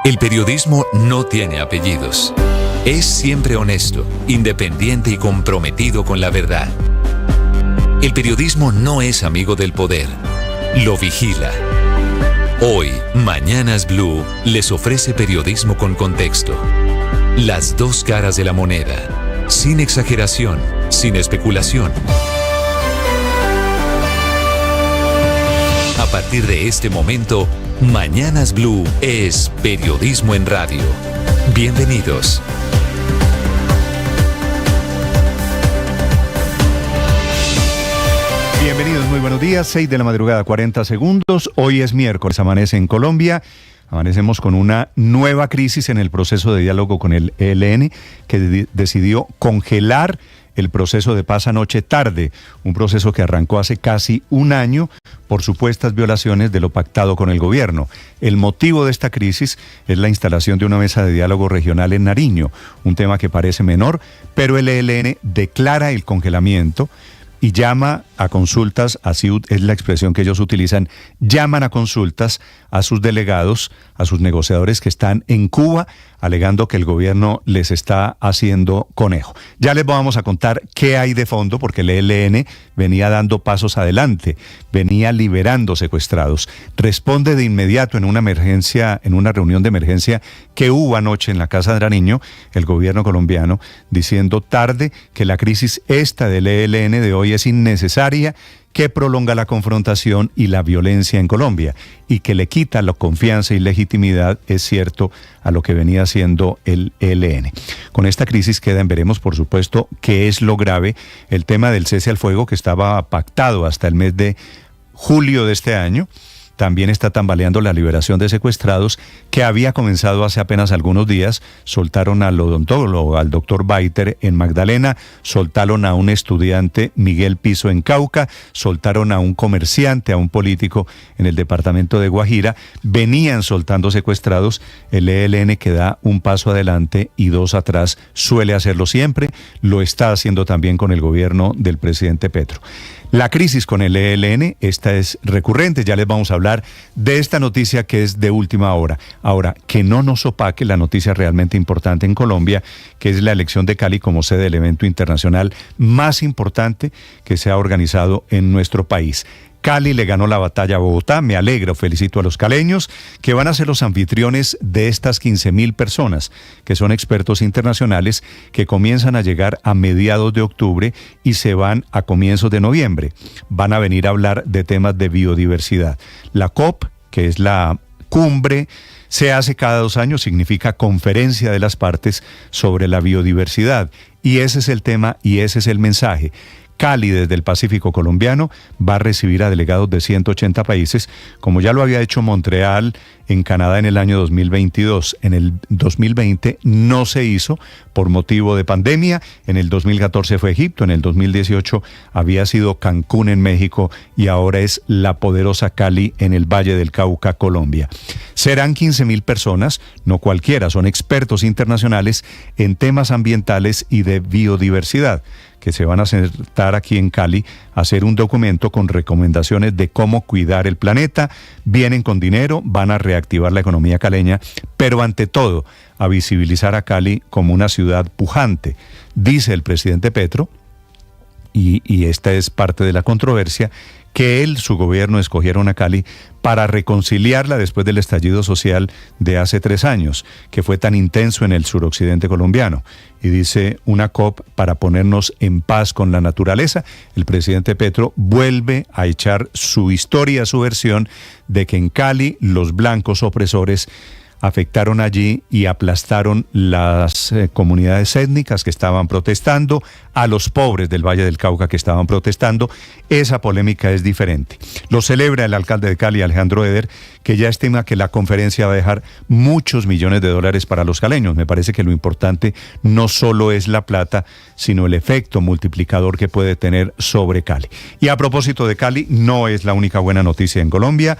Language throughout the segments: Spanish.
El periodismo no tiene apellidos. Es siempre honesto, independiente y comprometido con la verdad. El periodismo no es amigo del poder. Lo vigila. Hoy, Mañanas Blue les ofrece periodismo con contexto. Las dos caras de la moneda. Sin exageración, sin especulación. A partir de este momento, Mañanas Blue es periodismo en radio. Bienvenidos. Bienvenidos, muy buenos días, 6 de la madrugada, 40 segundos. Hoy es miércoles, amanece en Colombia. Amanecemos con una nueva crisis en el proceso de diálogo con el ELN, que decidió congelar el proceso de paz anoche tarde, un proceso que arrancó hace casi un año por supuestas violaciones de lo pactado con el gobierno. El motivo de esta crisis es la instalación de una mesa de diálogo regional en Nariño, un tema que parece menor, pero el ELN declara el congelamiento y llama a consultas, así es la expresión que ellos utilizan, llaman a consultas a sus delegados, a sus negociadores que están en Cuba, alegando que el gobierno les está haciendo conejo. Ya les vamos a contar qué hay de fondo, porque el ELN venía dando pasos adelante, venía liberando secuestrados. Responde de inmediato en una emergencia, en una reunión de emergencia que hubo anoche en la Casa de Nariño, el gobierno colombiano, diciendo tarde que la crisis esta del ELN de hoy es innecesaria, que prolonga la confrontación y la violencia en Colombia y que le quita la confianza y legitimidad, es cierto, a lo que venía haciendo el ELN. Con esta crisis queda en veremos, por supuesto, qué es lo grave, el tema del cese al fuego que estaba pactado hasta el mes de julio de este año. También está tambaleando la liberación de secuestrados que había comenzado hace apenas algunos días. Soltaron al odontólogo, al doctor Baiter en Magdalena, soltaron a un estudiante, Miguel Piso, en Cauca, soltaron a un comerciante, a un político en el departamento de Guajira. Venían soltando secuestrados. El ELN que da un paso adelante y dos atrás, suele hacerlo siempre, lo está haciendo también con el gobierno del presidente Petro. La crisis con el ELN, esta es recurrente, ya les vamos a hablar de esta noticia que es de última hora. Ahora, que no nos opaque la noticia realmente importante en Colombia, que es la elección de Cali como sede del evento internacional más importante que se ha organizado en nuestro país. Cali le ganó la batalla a Bogotá, me alegro, felicito a los caleños, que van a ser los anfitriones de estas 15.000 personas, que son expertos internacionales, que comienzan a llegar a mediados de octubre y se van a comienzos de noviembre. Van a venir a hablar de temas de biodiversidad. La COP, que es la cumbre, se hace cada 2 años, significa Conferencia de las Partes sobre la Biodiversidad. Y ese es el tema y ese es el mensaje. Cali, desde el Pacífico colombiano, va a recibir a delegados de 180 países, como ya lo había hecho Montreal en Canadá en el año 2022. En el 2020 no se hizo por motivo de pandemia, en el 2014 fue Egipto, en el 2018 había sido Cancún en México y ahora es la poderosa Cali en el Valle del Cauca, Colombia. Serán 15.000 personas, no cualquiera, son expertos internacionales en temas ambientales y de biodiversidad, que se van a sentar aquí en Cali a hacer un documento con recomendaciones de cómo cuidar el planeta. Vienen con dinero, van a reactivar la economía caleña, pero ante todo a visibilizar a Cali como una ciudad pujante. Dice el presidente Petro, y esta es parte de la controversia, que su gobierno escogieron a Cali para reconciliarla después del estallido social de hace 3 años, que fue tan intenso en el suroccidente colombiano. Y dice, una COP para ponernos en paz con la naturaleza. El presidente Petro vuelve a echar su historia, su versión de que en Cali los blancos opresores afectaron allí y aplastaron las comunidades étnicas que estaban protestando, a los pobres del Valle del Cauca que estaban protestando. Esa polémica es diferente. Lo celebra el alcalde de Cali, Alejandro Eder, que ya estima que la conferencia va a dejar muchos millones de dólares para los caleños. Me parece que lo importante no solo es la plata, sino el efecto multiplicador que puede tener sobre Cali. Y a propósito de Cali, no es la única buena noticia en Colombia.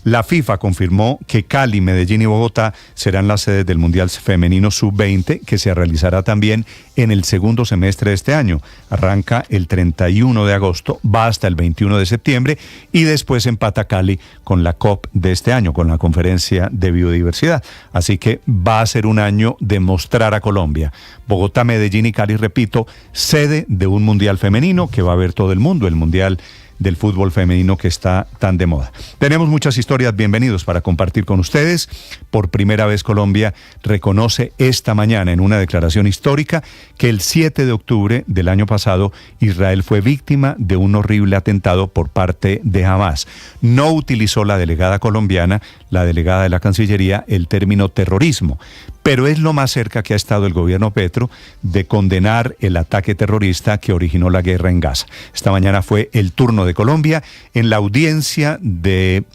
La FIFA confirmó que Cali, Medellín y Bogotá serán las sedes del Mundial Femenino Sub-20, que se realizará también en el segundo semestre de este año. Arranca el 31 de agosto, va hasta el 21 de septiembre y después empata Cali con la COP de este año, con la Conferencia de Biodiversidad. Así que va a ser un año de mostrar a Colombia. Bogotá, Medellín y Cali, repito, sede de un Mundial Femenino que va a ver todo el mundo, el Mundial del fútbol femenino que está tan de moda. Tenemos muchas historias, bienvenidos para compartir con ustedes. Por primera vez Colombia reconoce esta mañana en una declaración histórica que el 7 de octubre del año pasado Israel fue víctima de un horrible atentado por parte de Hamás. No utilizó la delegada colombiana, la delegada de la Cancillería, el término terrorismo, pero es lo más cerca que ha estado el gobierno Petro de condenar el ataque terrorista que originó la guerra en Gaza. Esta mañana fue el turno de Colombia en la audiencia de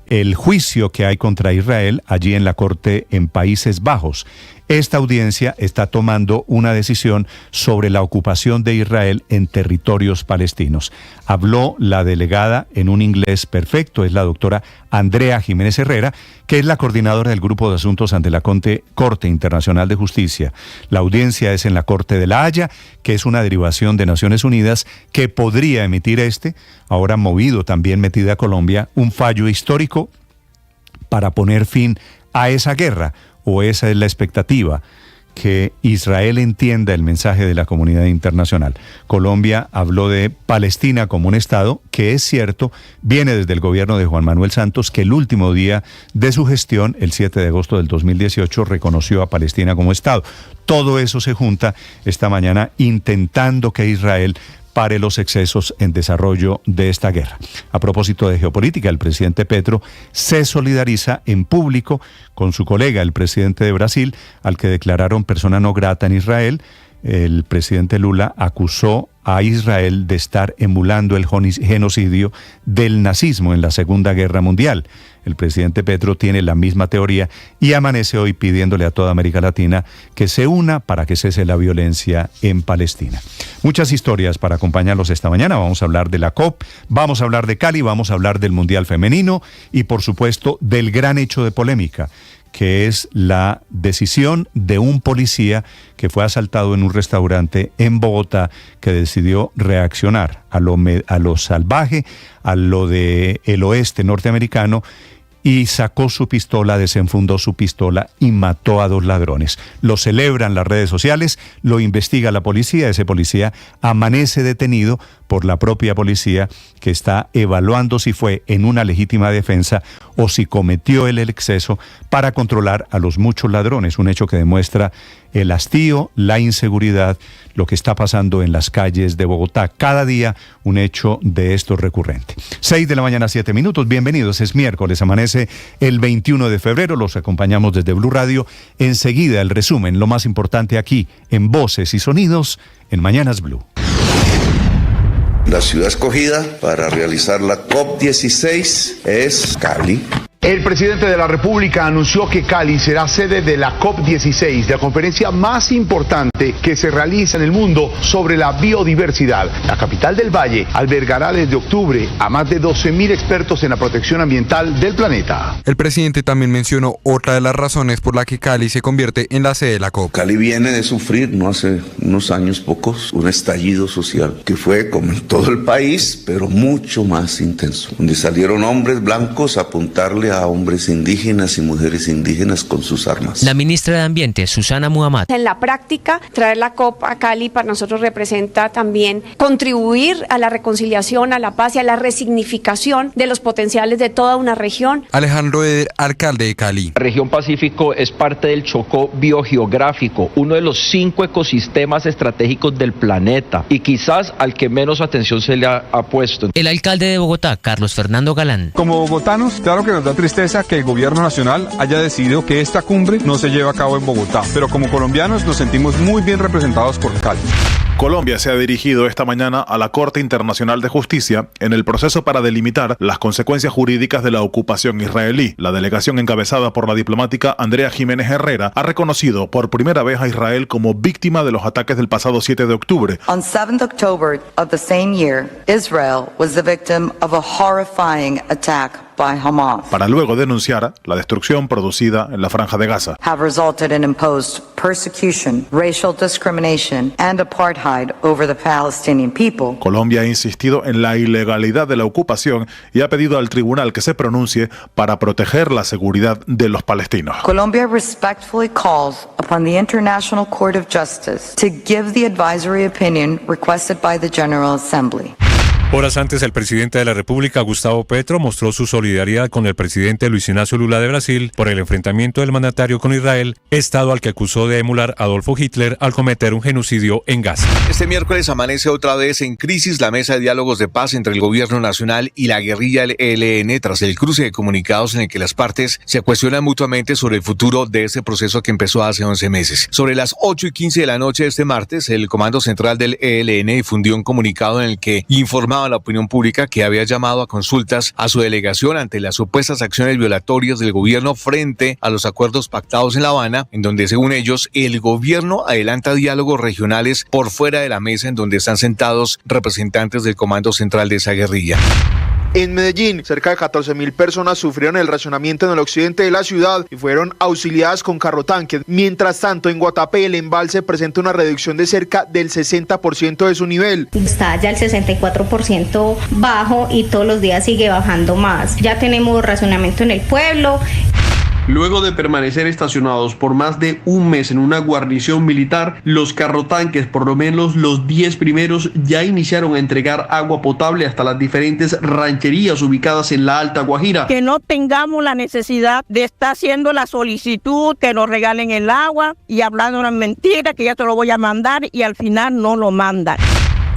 el juicio que hay contra Israel allí en la Corte en Países Bajos. Esta audiencia está tomando una decisión sobre la ocupación de Israel en territorios palestinos. Habló la delegada en un inglés perfecto, es la doctora Andrea Jiménez Herrera, que es la coordinadora del Grupo de Asuntos ante la Corte Internacional de Justicia. La audiencia es en la Corte de La Haya, que es una derivación de Naciones Unidas, que podría emitir ahora movido también metida a Colombia, un fallo histórico para poner fin a esa guerra. O esa es la expectativa, que Israel entienda el mensaje de la comunidad internacional. Colombia habló de Palestina como un Estado, que es cierto, viene desde el gobierno de Juan Manuel Santos, que el último día de su gestión, el 7 de agosto del 2018, reconoció a Palestina como Estado. Todo eso se junta esta mañana intentando que Israel pare los excesos en desarrollo de esta guerra. A propósito de geopolítica, el presidente Petro se solidariza en público con su colega, el presidente de Brasil, al que declararon persona no grata en Israel. El presidente Lula acusó a Israel de estar emulando el genocidio del nazismo en la Segunda Guerra Mundial. El presidente Petro tiene la misma teoría y amanece hoy pidiéndole a toda América Latina que se una para que cese la violencia en Palestina. Muchas historias para acompañarlos esta mañana. Vamos a hablar de la COP, vamos a hablar de Cali, vamos a hablar del Mundial Femenino y por supuesto del gran hecho de polémica, que es la decisión de un policía que fue asaltado en un restaurante en Bogotá, que decidió reaccionar a lo salvaje, a lo del oeste norteamericano, y sacó su pistola, desenfundó su pistola y mató a 2 ladrones. Lo celebran las redes sociales, lo investiga la policía, ese policía amanece detenido por la propia policía, que está evaluando si fue en una legítima defensa o si cometió el exceso para controlar a los muchos ladrones, un hecho que demuestra el hastío, la inseguridad, lo que está pasando en las calles de Bogotá. Cada día un hecho de estos recurrente. 6 de la mañana, 7 minutos. Bienvenidos, es miércoles, amanece el 21 de febrero. Los acompañamos desde Blue Radio. Enseguida el resumen, lo más importante aquí en Voces y Sonidos en Mañanas Blue. La ciudad escogida para realizar la COP16 es Cali. El presidente de la República anunció que Cali será sede de la COP16, la conferencia más importante que se realiza en el mundo sobre la biodiversidad. La capital del Valle albergará desde octubre a más de 12.000 expertos en la protección ambiental del planeta. El presidente también mencionó otra de las razones por la que Cali se convierte en la sede de la COP. Cali viene de sufrir, no hace unos años pocos, un estallido social que fue, como en todo el país, pero mucho más intenso, donde salieron hombres blancos a apuntarle a hombres indígenas y mujeres indígenas con sus armas. La ministra de Ambiente, Susana Muhammad. En la práctica, traer la COP a Cali para nosotros representa también contribuir a la reconciliación, a la paz y a la resignificación de los potenciales de toda una región. Alejandro Eder, alcalde de Cali. La región Pacífico es parte del Chocó biogeográfico, uno de los 5 ecosistemas estratégicos del planeta y quizás al que menos atención se le ha puesto. El alcalde de Bogotá, Carlos Fernando Galán. Como bogotanos, claro que nos da tristeza que el gobierno nacional haya decidido que esta cumbre no se lleve a cabo en Bogotá, pero como colombianos nos sentimos muy bien representados por Cali. Colombia se ha dirigido esta mañana a la Corte Internacional de Justicia en el proceso para delimitar las consecuencias jurídicas de la ocupación israelí. La delegación encabezada por la diplomática Andrea Jiménez Herrera ha reconocido por primera vez a Israel como víctima de los ataques del pasado 7 de octubre. On 7th October of the same year, Israel was the victim of a horrifying attack by Hamas para luego denunciar la destrucción producida en la Franja de Gaza. have resulted in imposed persecution, racial discrimination, and apartheid over the Palestinian people. Colombia ha insistido en la ilegalidad de la ocupación y ha pedido al tribunal que se pronuncie para proteger la seguridad de los palestinos. Colombia respectfully calls upon the International Court of Justice to give the advisory opinion requested by the General Assembly. Horas antes, el presidente de la República, Gustavo Petro, mostró su solidaridad con el presidente Luis Ignacio Lula de Brasil por el enfrentamiento del mandatario con Israel, estado al que acusó de emular a Adolfo Hitler al cometer un genocidio en Gaza. Este miércoles amanece otra vez en crisis la mesa de diálogos de paz entre el gobierno nacional y la guerrilla del ELN tras el cruce de comunicados en el que las partes se cuestionan mutuamente sobre el futuro de este proceso que empezó hace 11 meses. Sobre las 8:15 de la noche de este martes, el Comando Central del ELN difundió un comunicado en el que informaba a la opinión pública que había llamado a consultas a su delegación ante las supuestas acciones violatorias del gobierno frente a los acuerdos pactados en La Habana, en donde, según ellos, el gobierno adelanta diálogos regionales por fuera de la mesa en donde están sentados representantes del Comando Central de esa guerrilla. En Medellín, cerca de 14.000 personas sufrieron el racionamiento en el occidente de la ciudad y fueron auxiliadas con carrotanques. Mientras tanto, en Guatapé, el embalse presenta una reducción de cerca del 60% de su nivel. Está ya el 64% bajo y todos los días sigue bajando más. Ya tenemos racionamiento en el pueblo. Luego de permanecer estacionados por más de un mes en una guarnición militar, los carrotanques, por lo menos los 10 primeros, ya iniciaron a entregar agua potable hasta las diferentes rancherías ubicadas en la Alta Guajira. Que no tengamos la necesidad de estar haciendo la solicitud, que nos regalen el agua y hablando una mentira, que ya te lo voy a mandar y al final no lo mandan.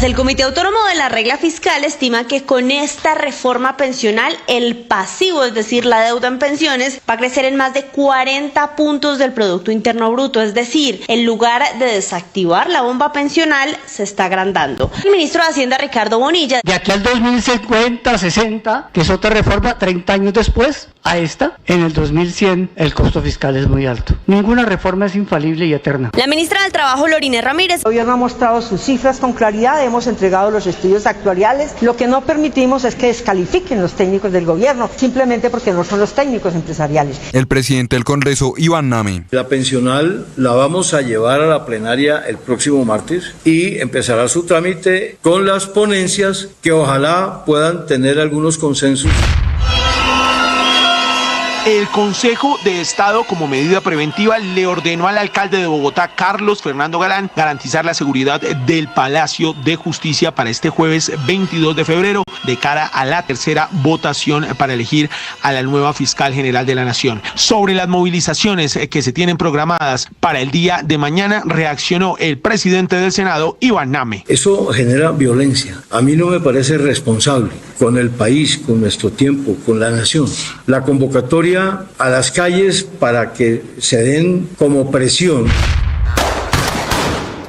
El Comité Autónomo de la Regla Fiscal estima que con esta reforma pensional el pasivo, es decir, la deuda en pensiones, va a crecer en más de 40 puntos del Producto Interno Bruto, es decir, en lugar de desactivar la bomba pensional, se está agrandando. El ministro de Hacienda, Ricardo Bonilla. De aquí al 2050, 60, que es otra reforma, 30 años después, a esta, en el 2100, el costo fiscal es muy alto. Ninguna reforma es infalible y eterna. La ministra del Trabajo, Lorina Ramírez. El gobierno ha mostrado sus cifras con claridad, hemos entregado los estudios actuariales. Lo que no permitimos es que descalifiquen los técnicos del gobierno, simplemente porque no son los técnicos empresariales. El presidente del Congreso, Iván Name. La pensional la vamos a llevar a la plenaria el próximo martes y empezará su trámite con las ponencias que ojalá puedan tener algunos consensos. El Consejo de Estado, como medida preventiva, le ordenó al alcalde de Bogotá, Carlos Fernando Galán, garantizar la seguridad del Palacio de Justicia para este jueves 22 de febrero, de cara a la tercera votación para elegir a la nueva fiscal general de la Nación. Sobre las movilizaciones que se tienen programadas para el día de mañana, reaccionó el presidente del Senado, Iván Name. Eso genera violencia. A mí no me parece responsable con el país, con nuestro tiempo, con la nación. La convocatoria a las calles para que se den como presión.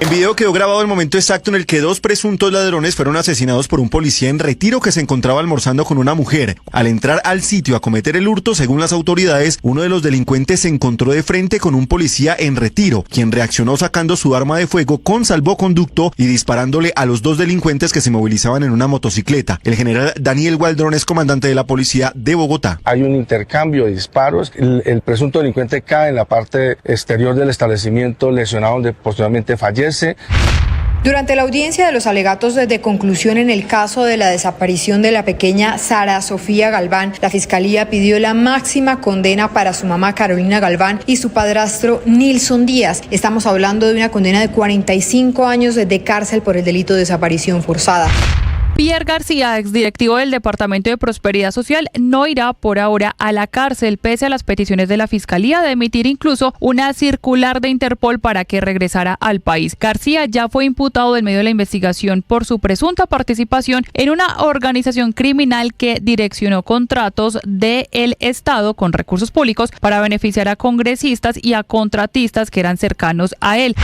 En video quedó grabado el momento exacto en el que dos presuntos ladrones fueron asesinados por un policía en Retiro que se encontraba almorzando con una mujer. Al entrar al sitio a cometer el hurto, según las autoridades, uno de los delincuentes se encontró de frente con un policía en Retiro, quien reaccionó sacando su arma de fuego con salvoconducto y disparándole a los dos delincuentes que se movilizaban en una motocicleta. El general Daniel Gualdrón es comandante de la policía de Bogotá. Hay un intercambio de disparos, el presunto delincuente cae en la parte exterior del establecimiento lesionado donde posteriormente fallece. Durante la audiencia de los alegatos de conclusión en el caso de la desaparición de la pequeña Sara Sofía Galván, la Fiscalía pidió la máxima condena para su mamá Carolina Galván y su padrastro Nilson Díaz. Estamos hablando de una condena de 45 años de cárcel por el delito de desaparición forzada. Pierre García, exdirectivo del Departamento de Prosperidad Social, no irá por ahora a la cárcel, pese a las peticiones de la Fiscalía de emitir incluso una circular de Interpol para que regresara al país. García ya fue imputado en medio de la investigación por su presunta participación en una organización criminal que direccionó contratos del Estado con recursos públicos para beneficiar a congresistas y a contratistas que eran cercanos a él.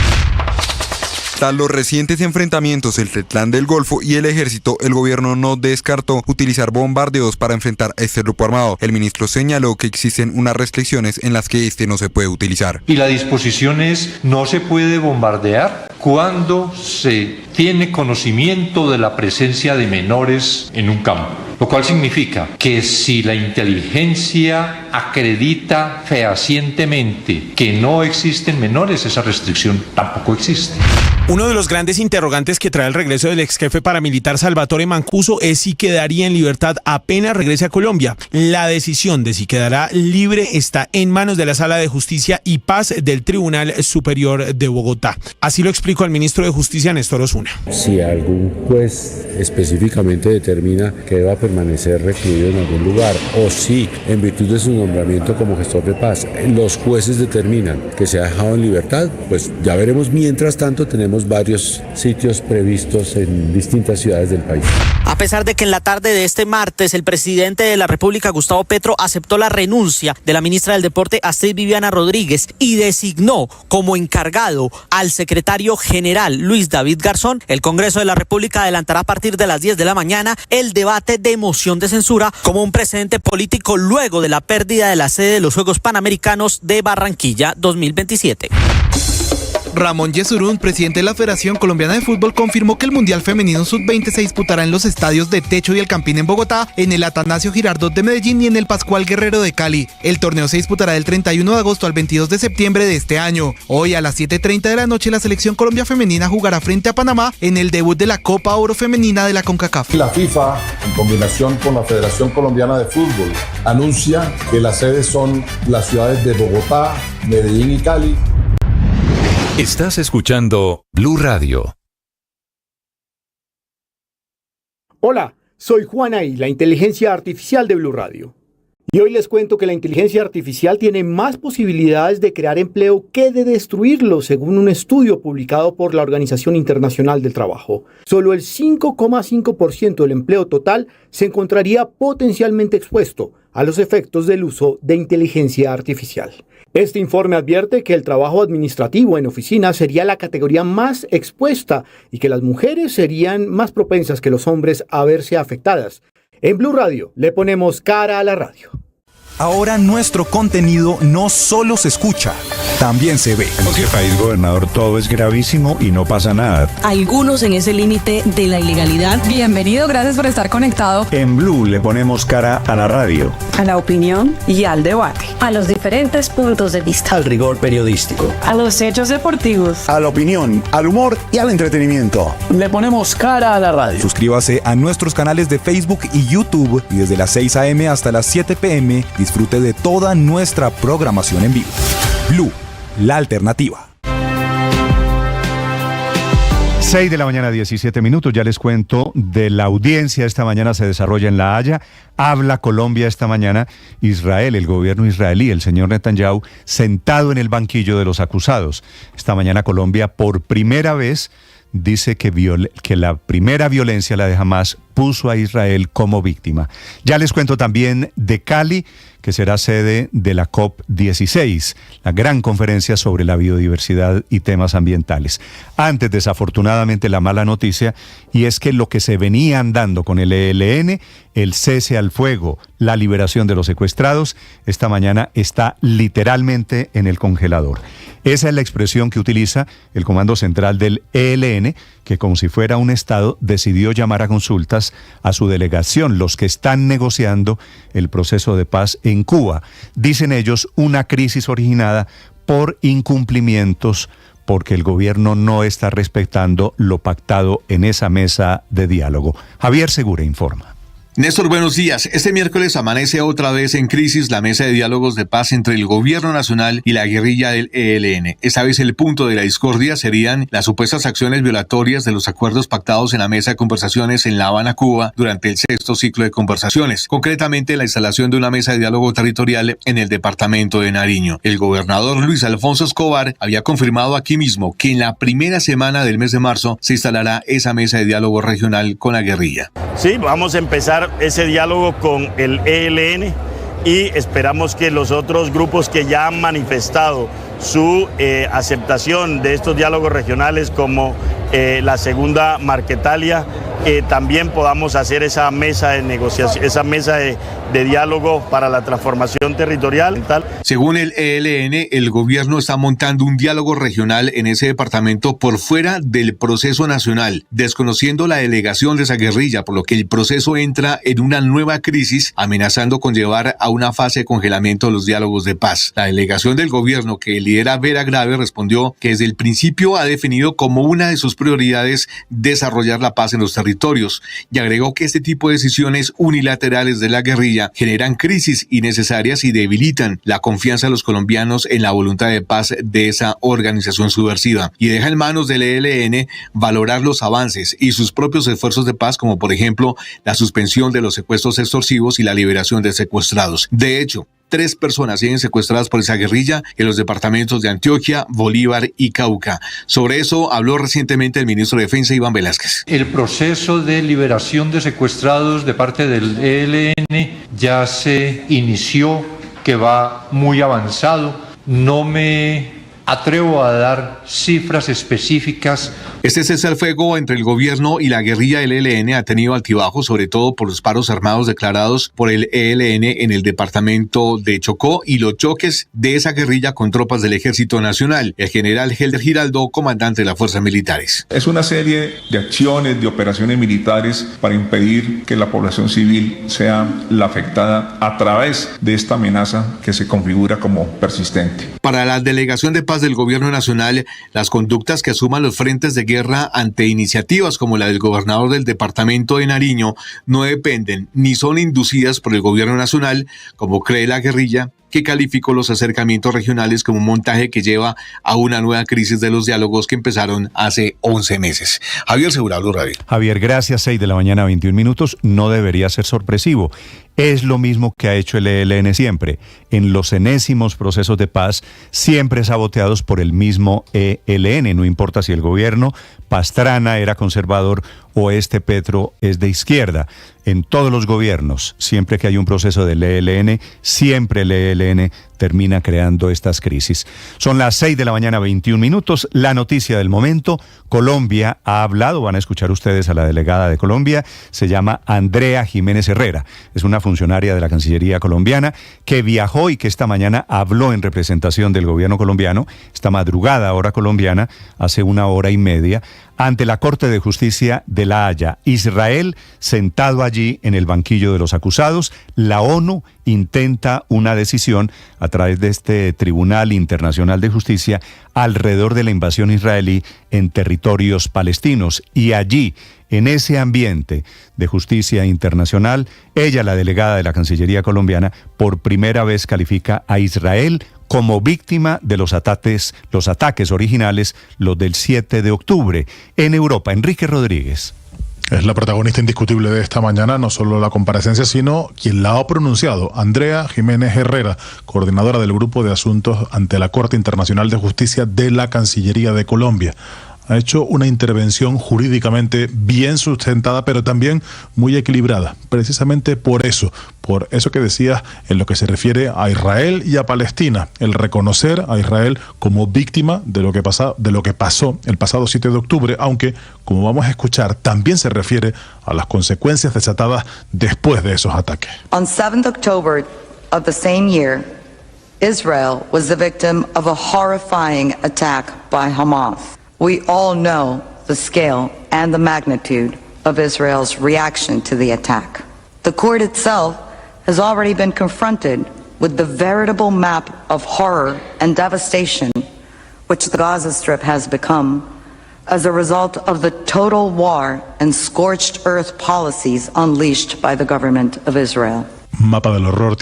Tras los recientes enfrentamientos entre el Clan del Golfo y el Ejército, el gobierno no descartó utilizar bombardeos para enfrentar a este grupo armado. El ministro señaló que existen unas restricciones en las que este no se puede utilizar. Y la disposición es: no se puede bombardear cuando se tiene conocimiento de la presencia de menores en un campo. lo cual significa que si la inteligencia acredita fehacientemente que no existen menores, esa restricción tampoco existe. Uno de los grandes interrogantes que trae el regreso del ex jefe paramilitar Salvatore Mancuso es si quedaría en libertad apenas regrese a Colombia. La decisión de si quedará libre está en manos de la Sala de Justicia y Paz del Tribunal Superior de Bogotá. Así lo explicó el ministro de Justicia, Néstor Osuna. Si algún juez específicamente determina que deba permanecer recluido en algún lugar, o si en virtud de su nombramiento como gestor de paz los jueces determinan que se ha dejado en libertad, pues ya veremos. Mientras tanto tenemos varios sitios previstos en distintas ciudades del país. A pesar de que en la tarde de este martes el presidente de la República, Gustavo Petro, aceptó la renuncia de la ministra del Deporte, Astrid Viviana Rodríguez, y designó como encargado al secretario general Luis David Garzón, el Congreso de la República adelantará a partir de las 10 de la mañana el debate de moción de censura como un precedente político luego de la pérdida de la sede de los Juegos Panamericanos de Barranquilla 2027. Ramón Yesurún, presidente de la Federación Colombiana de Fútbol, confirmó que el Mundial Femenino Sub-20 se disputará en los estadios de Techo y El Campín en Bogotá, en el Atanasio Girardot de Medellín y en el Pascual Guerrero de Cali. El torneo se disputará del 31 de agosto al 22 de septiembre de este año. Hoy a las 7:30 de la noche la selección Colombia femenina jugará frente a Panamá en el debut de la Copa Oro Femenina de la CONCACAF. La FIFA, en combinación con la Federación Colombiana de Fútbol, anuncia que las sedes son las ciudades de Bogotá, Medellín y Cali. Estás escuchando Blue Radio. Hola, soy Juan Ay, la inteligencia artificial de Blue Radio. Y hoy les cuento que la inteligencia artificial tiene más posibilidades de crear empleo que de destruirlo, según un estudio publicado por la Organización Internacional del Trabajo. Solo el 5,5% del empleo total se encontraría potencialmente expuesto a los efectos del uso de inteligencia artificial. Este informe advierte que el trabajo administrativo en oficina sería la categoría más expuesta y que las mujeres serían más propensas que los hombres a verse afectadas. En Blue Radio le ponemos cara a la radio. Ahora nuestro contenido no solo se escucha, también se ve. En este país, gobernador, todo es gravísimo y no pasa nada. Algunos en ese límite de la ilegalidad. Bienvenido, gracias por estar conectado. En Blue le ponemos cara a la radio, a la opinión y al debate, a los diferentes puntos de vista, al rigor periodístico, a los hechos deportivos, a la opinión, al humor y al entretenimiento. Le ponemos cara a la radio. Suscríbase a nuestros canales de Facebook y YouTube y desde las 6 a.m. hasta las 7 p.m. disfrute de toda nuestra programación en vivo. Blue, la alternativa. 6 de la mañana, 17 minutos. Ya les cuento de la audiencia. Esta mañana se desarrolla en La Haya. Habla Colombia esta mañana. Israel, el gobierno israelí, el señor Netanyahu, sentado en el banquillo de los acusados. Esta mañana Colombia, por primera vez, dice que la primera violencia, la de Hamás, puso a Israel como víctima. Ya les cuento también de Cali, que será sede de la COP16, la gran conferencia sobre la biodiversidad y temas ambientales. Antes, desafortunadamente, la mala noticia, y es que lo que se venía andando con el ELN, el cese al fuego, la liberación de los secuestrados, esta mañana está literalmente en el congelador. Esa es la expresión que utiliza el Comando Central del ELN, que como si fuera un Estado decidió llamar a consultas a su delegación, los que están negociando el proceso de paz en Cuba. Dicen ellos una crisis originada por incumplimientos, porque el gobierno no está respetando lo pactado en esa mesa de diálogo. Javier Segura informa. Néstor, buenos días. Este miércoles amanece otra vez en crisis la mesa de diálogos de paz entre el gobierno nacional y la guerrilla del ELN. Esta vez el punto de la discordia serían las supuestas acciones violatorias de los acuerdos pactados en la mesa de conversaciones en La Habana, Cuba, durante el 6º ciclo de conversaciones. Concretamente, la instalación de una mesa de diálogo territorial en el departamento de Nariño. El gobernador Luis Alfonso Escobar había confirmado aquí mismo que en la primera semana del mes de marzo se instalará esa mesa de diálogo regional con la guerrilla. Sí, vamos a empezar ese diálogo con el ELN y esperamos que los otros grupos que ya han manifestado su aceptación de estos diálogos regionales, como la segunda Marquetalia, también podamos hacer esa mesa de negociación, esa mesa de diálogo para la transformación territorial. Según el ELN, el gobierno está montando un diálogo regional en ese departamento por fuera del proceso nacional, desconociendo la delegación de esa guerrilla, por lo que el proceso entra en una nueva crisis, amenazando con llevar a una fase de congelamiento de los diálogos de paz. La delegación del gobierno que lidera Vera Grave respondió que desde el principio ha definido como una de sus prioridades desarrollar la paz en los territorios, y agregó que este tipo de decisiones unilaterales de la guerrilla generan crisis innecesarias y debilitan la confianza de los colombianos en la voluntad de paz de esa organización subversiva, y deja en manos del ELN valorar los avances y sus propios esfuerzos de paz, como por ejemplo la suspensión de los secuestros extorsivos y la liberación de secuestrados. De hecho, 3 personas siguen secuestradas por esa guerrilla en los departamentos de Antioquia, Bolívar y Cauca. Sobre eso habló recientemente el ministro de Defensa, Iván Velázquez. El proceso de liberación de secuestrados de parte del ELN ya se inició, que va muy avanzado. No me atrevo a dar cifras específicas. Este cese al fuego entre el gobierno y la guerrilla del ELN ha tenido altibajos, sobre todo por los paros armados declarados por el ELN en el departamento de Chocó y los choques de esa guerrilla con tropas del Ejército Nacional. El general Helder Giraldo, comandante de las fuerzas militares. Es una serie de acciones, de operaciones militares para impedir que la población civil sea la afectada a través de esta amenaza que se configura como persistente. Para la delegación de paz del gobierno nacional, las conductas que asuman los frentes de guerra ante iniciativas como la del gobernador del departamento de Nariño no dependen ni son inducidas por el gobierno nacional, como cree la guerrilla, que calificó los acercamientos regionales como un montaje que lleva a una nueva crisis de los diálogos que empezaron hace 11 meses. Javier Segura, Blue Radio. Javier, gracias. 6 de la mañana, 21 minutos. No debería ser sorpresivo. Es lo mismo que ha hecho el ELN siempre. En los enésimos procesos de paz, siempre saboteados por el mismo ELN. No importa si el gobierno Pastrana era conservador o Petro es de izquierda. En todos los gobiernos, siempre que hay un proceso del ELN, siempre el ELN termina creando estas crisis. Son las 6 de la mañana, 21 minutos. La noticia del momento: Colombia ha hablado, van a escuchar ustedes a la delegada de Colombia, se llama Andrea Jiménez Herrera. Es una funcionaria de la Cancillería colombiana que viajó y que esta mañana habló en representación del gobierno colombiano, esta madrugada hora colombiana, hace 1 hora y media, ante la Corte de Justicia de La Haya. Israel sentado allí en el banquillo de los acusados. La ONU intenta una decisión a través de este Tribunal Internacional de Justicia alrededor de la invasión israelí en territorios palestinos. Y allí, en ese ambiente de justicia internacional, ella, la delegada de la Cancillería colombiana, por primera vez califica a Israel como víctima de los ataques originales, los del 7 de octubre. En Europa, Enrique Rodríguez. Es la protagonista indiscutible de esta mañana, no solo la comparecencia, sino quien la ha pronunciado, Andrea Jiménez Herrera, coordinadora del Grupo de Asuntos ante la Corte Internacional de Justicia de la Cancillería de Colombia. Ha hecho una intervención jurídicamente bien sustentada, pero también muy equilibrada. Precisamente por eso que decías en lo que se refiere a Israel y a Palestina, el reconocer a Israel como víctima de lo que pasó el pasado 7 de octubre, aunque, como vamos a escuchar, también se refiere a las consecuencias desatadas después de esos ataques. On 7th October of the same year, Israel was the victim of a horrifying attack by Hamas. We all know the scale and the magnitude of Israel's reaction to the attack. The court itself has already been confronted with the veritable map of horror and devastation which the Gaza Strip has become as a result of the total war and scorched earth policies unleashed by the government of Israel. Mapa del horror,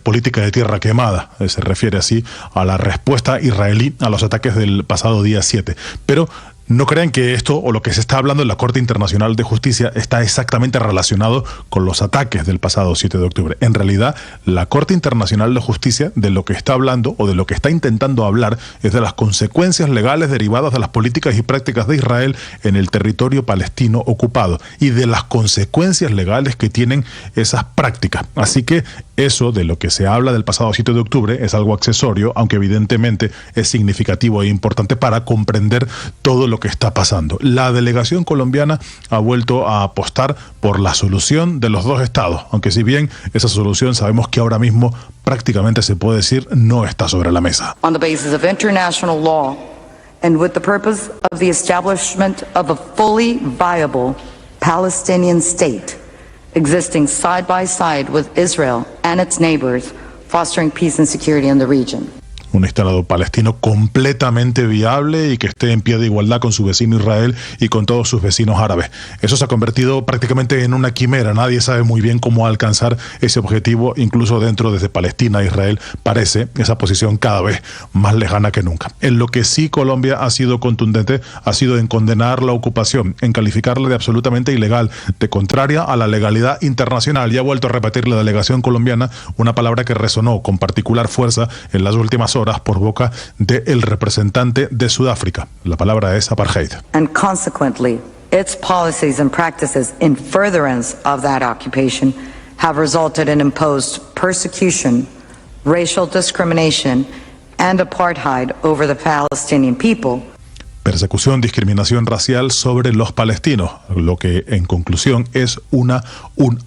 política de tierra quemada, se refiere así a la respuesta israelí a los ataques del pasado día 7. Pero no crean que esto o lo que se está hablando en la Corte Internacional de Justicia está exactamente relacionado con los ataques del pasado 7 de octubre. En realidad, la Corte Internacional de Justicia de lo que está hablando o de lo que está intentando hablar es de las consecuencias legales derivadas de las políticas y prácticas de Israel en el territorio palestino ocupado y de las consecuencias legales que tienen esas prácticas. Así que eso de lo que se habla del pasado 7 de octubre es algo accesorio, aunque evidentemente es significativo e importante para comprender todo lo lo que está pasando. La delegación colombiana ha vuelto a apostar por la solución de los dos estados, aunque si bien esa solución sabemos que ahora mismo prácticamente se puede decir no está sobre la mesa. On the basis of international law and with the purpose of the establishment of a fully viable Palestinian state existing side by side with Israel and its neighbors, fostering peace and security in the region. Un Estado palestino completamente viable y que esté en pie de igualdad con su vecino Israel y con todos sus vecinos árabes. Eso se ha convertido prácticamente en una quimera. Nadie sabe muy bien cómo alcanzar ese objetivo, incluso dentro desde Palestina a Israel. Parece esa posición cada vez más lejana que nunca. En lo que sí Colombia ha sido contundente ha sido en condenar la ocupación, en calificarla de absolutamente ilegal, de contraria a la legalidad internacional. Y ha vuelto a repetir la delegación colombiana una palabra que resonó con particular fuerza en las últimas horas por boca del representante de Sudáfrica. La palabra es apartheid. And consequently, its policies and practices in furtherance of that occupation have resulted in imposed persecution, racial discrimination, and apartheid over the Palestinian people. Persecución, discriminación racial sobre los palestinos, lo que en conclusión es un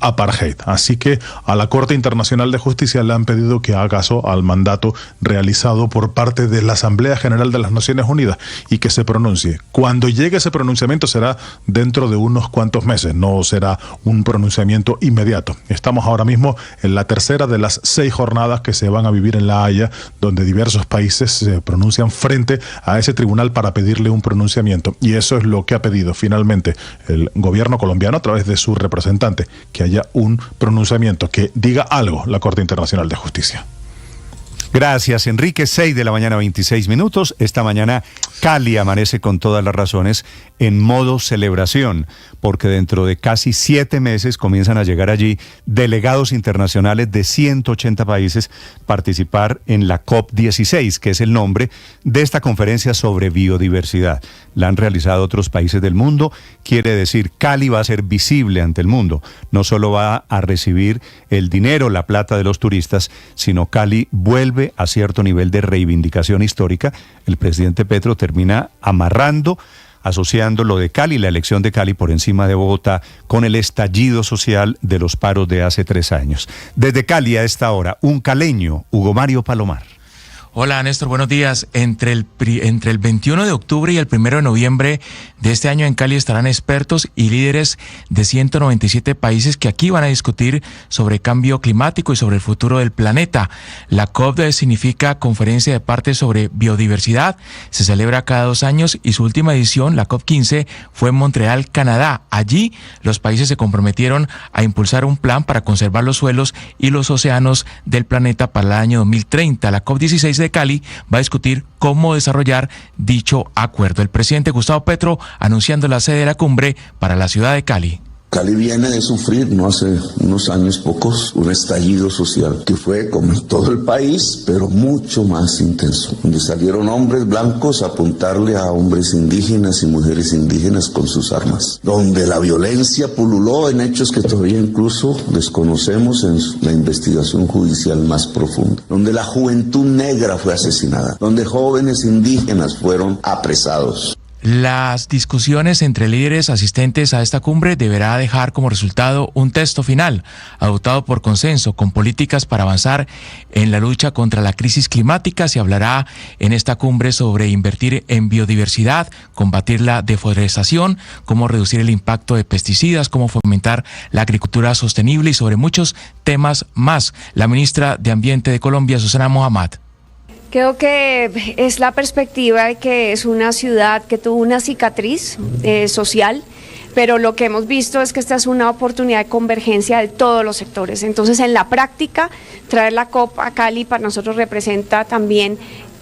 apartheid. Así que a la Corte Internacional de Justicia le han pedido que haga caso al mandato realizado por parte de la Asamblea General de las Naciones Unidas y que se pronuncie. Cuando llegue ese pronunciamiento será dentro de unos cuantos meses, no será un pronunciamiento inmediato. Estamos ahora mismo en la tercera de las 6 jornadas que se van a vivir en La Haya, donde diversos países se pronuncian frente a ese tribunal para pedirle un pronunciamiento, y eso es lo que ha pedido finalmente el gobierno colombiano a través de su representante, que haya un pronunciamiento que diga algo la Corte Internacional de Justicia. Gracias, Enrique. 6 de la mañana, 26 minutos. Esta mañana Cali amanece con todas las razones en modo celebración, porque dentro de casi 7 meses comienzan a llegar allí delegados internacionales de 180 países participar en la COP16, que es el nombre de esta conferencia sobre biodiversidad. La han realizado otros países del mundo. Quiere decir, Cali va a ser visible ante el mundo. No solo va a recibir el dinero, la plata de los turistas, sino Cali vuelve a cierto nivel de reivindicación histórica. El presidente Petro termina asociando lo de Cali, la elección de Cali por encima de Bogotá, con el estallido social de los paros de hace 3 años. Desde Cali a esta hora, un caleño, Hugo Mario Palomar. Hola Néstor, buenos días. Entre el 21 de octubre y el 1 de noviembre de este año en Cali estarán expertos y líderes de 197 países que aquí van a discutir sobre cambio climático y sobre el futuro del planeta. La COP significa Conferencia de Partes sobre Biodiversidad. Se celebra cada 2 años y su última edición, la COP15, fue en Montreal, Canadá. Allí los países se comprometieron a impulsar un plan para conservar los suelos y los océanos del planeta para el año 2030. La COP16 de Cali va a discutir cómo desarrollar dicho acuerdo. El presidente Gustavo Petro anunciando la sede de la cumbre para la ciudad de Cali. Cali viene de sufrir, no hace unos años pocos, un estallido social que fue como en todo el país, pero mucho más intenso, donde salieron hombres blancos a apuntarle a hombres indígenas y mujeres indígenas con sus armas, donde la violencia pululó en hechos que todavía incluso desconocemos en la investigación judicial más profunda, donde la juventud negra fue asesinada, donde jóvenes indígenas fueron apresados. Las discusiones entre líderes asistentes a esta cumbre deberá dejar como resultado un texto final adoptado por consenso con políticas para avanzar en la lucha contra la crisis climática. Se hablará en esta cumbre sobre invertir en biodiversidad, combatir la deforestación, cómo reducir el impacto de pesticidas, cómo fomentar la agricultura sostenible y sobre muchos temas más. La ministra de Ambiente de Colombia, Susana Mohamed. Creo que es la perspectiva de que es una ciudad que tuvo una cicatriz social, pero lo que hemos visto es que esta es una oportunidad de convergencia de todos los sectores. Entonces, en la práctica, traer la COP a Cali para nosotros representa también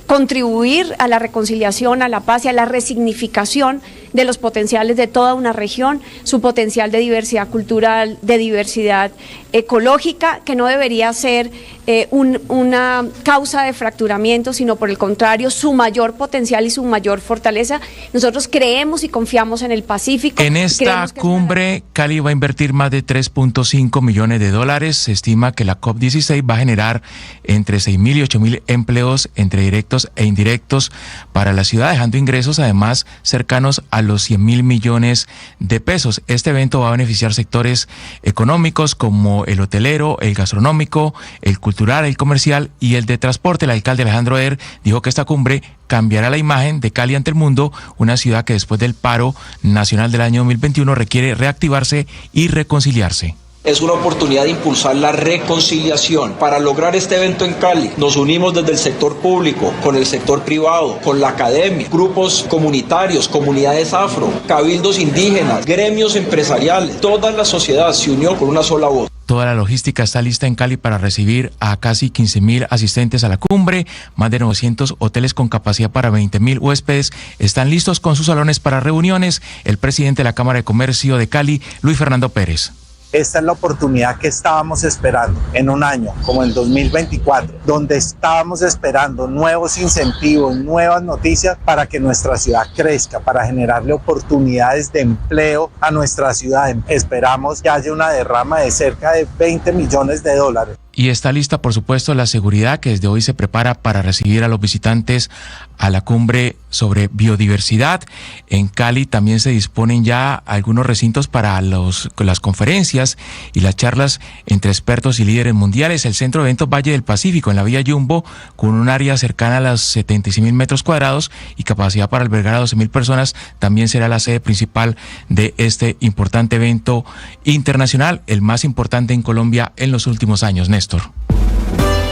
contribuir a la reconciliación, a la paz y a la resignificación de los potenciales de toda una región, su potencial de diversidad cultural, de diversidad ecológica, que no debería ser una causa de fracturamiento, sino por el contrario, su mayor potencial y su mayor fortaleza. Nosotros creemos y confiamos en el Pacífico. En esta cumbre, Cali va a invertir más de 3.5 millones de dólares. Se estima que la COP16 va a generar entre 6.000 y 8.000 empleos entre directos e indirectos para la ciudad, dejando ingresos además cercanos a los 100.000 millones de pesos. Este evento va a beneficiar sectores económicos como el hotelero, el gastronómico, el cultural, el comercial y el de transporte. El alcalde Alejandro Herr dijo que esta cumbre cambiará la imagen de Cali ante el mundo, una ciudad que después del paro nacional del año 2021 requiere reactivarse y reconciliarse. Es una oportunidad de impulsar la reconciliación. Para lograr este evento en Cali, nos unimos desde el sector público, con el sector privado, con la academia, grupos comunitarios, comunidades afro, cabildos indígenas, gremios empresariales. Toda la sociedad se unió con una sola voz. Toda la logística está lista en Cali para recibir a casi 15.000 asistentes a la cumbre. Más de 900 hoteles con capacidad para 20.000 huéspedes están listos con sus salones para reuniones. El presidente de la Cámara de Comercio de Cali, Luis Fernando Pérez. Esta es la oportunidad que estábamos esperando en un año, como el 2024, donde estábamos esperando nuevos incentivos, nuevas noticias para que nuestra ciudad crezca, para generarle oportunidades de empleo a nuestra ciudad. Esperamos que haya una derrama de cerca de 20 millones de dólares. Y está lista, por supuesto, la seguridad que desde hoy se prepara para recibir a los visitantes a la cumbre sobre biodiversidad. En Cali también se disponen ya algunos recintos para las conferencias y las charlas entre expertos y líderes mundiales. El Centro de Eventos Valle del Pacífico en la Vía Yumbo, con un área cercana a los 76.000 metros cuadrados y capacidad para albergar a 12.000 personas, también será la sede principal de este importante evento internacional, el más importante en Colombia en los últimos años. Néstor.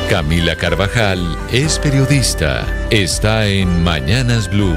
Camila Carvajal es periodista. Está en Mañanas Blue.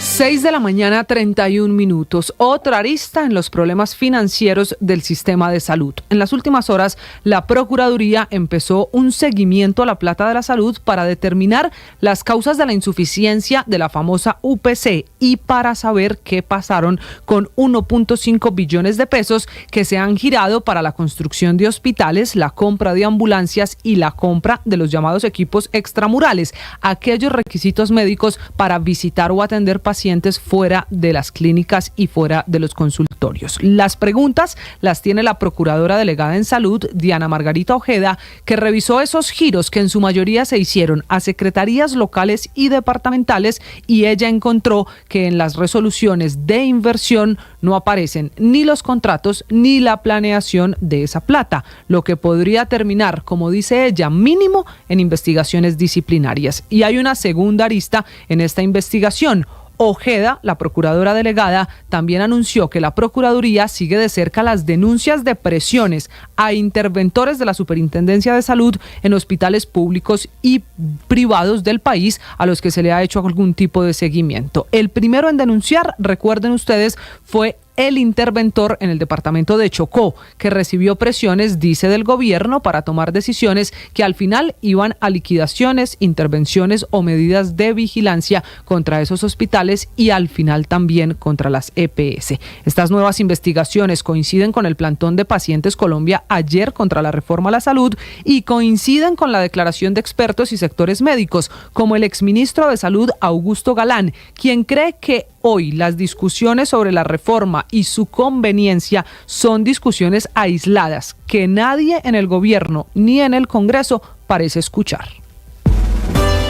6 de la mañana, 31 minutos. Otra arista en los problemas financieros del sistema de salud. En las últimas horas, la Procuraduría empezó un seguimiento a la plata de la salud para determinar las causas de la insuficiencia de la famosa UPC y para saber qué pasaron con 1.5 billones de pesos que se han girado para la construcción de hospitales, la compra de ambulancias y la compra de los llamados equipos extramurales, aquellos requisitos médicos para visitar o atender pacientes fuera de las clínicas y fuera de los consultorios. Las preguntas las tiene la Procuradora Delegada en Salud, Diana Margarita Ojeda, que revisó esos giros que en su mayoría se hicieron a secretarías locales y departamentales, y ella encontró que en las resoluciones de inversión no aparecen ni los contratos ni la planeación de esa plata, lo que podría terminar, como dice ella, mínimo en investigaciones disciplinarias. Y hay una segunda arista en esta investigación. Ojeda, la procuradora delegada, también anunció que la Procuraduría sigue de cerca las denuncias de presiones a interventores de la Superintendencia de Salud en hospitales públicos y privados del país a los que se le ha hecho algún tipo de seguimiento. El primero en denunciar, recuerden ustedes, fue el interventor en el departamento de Chocó, que recibió presiones, dice, del gobierno para tomar decisiones que al final iban a liquidaciones, intervenciones o medidas de vigilancia contra esos hospitales y al final también contra las EPS. Estas nuevas investigaciones coinciden con el plantón de Pacientes Colombia ayer contra la reforma a la salud y coinciden con la declaración de expertos y sectores médicos, como el exministro de Salud Augusto Galán, quien cree que hoy las discusiones sobre la reforma y su conveniencia son discusiones aisladas que nadie en el gobierno ni en el Congreso parece escuchar.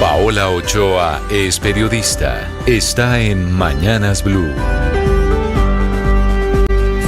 Paola Ochoa es periodista. Está en Mañanas Blue.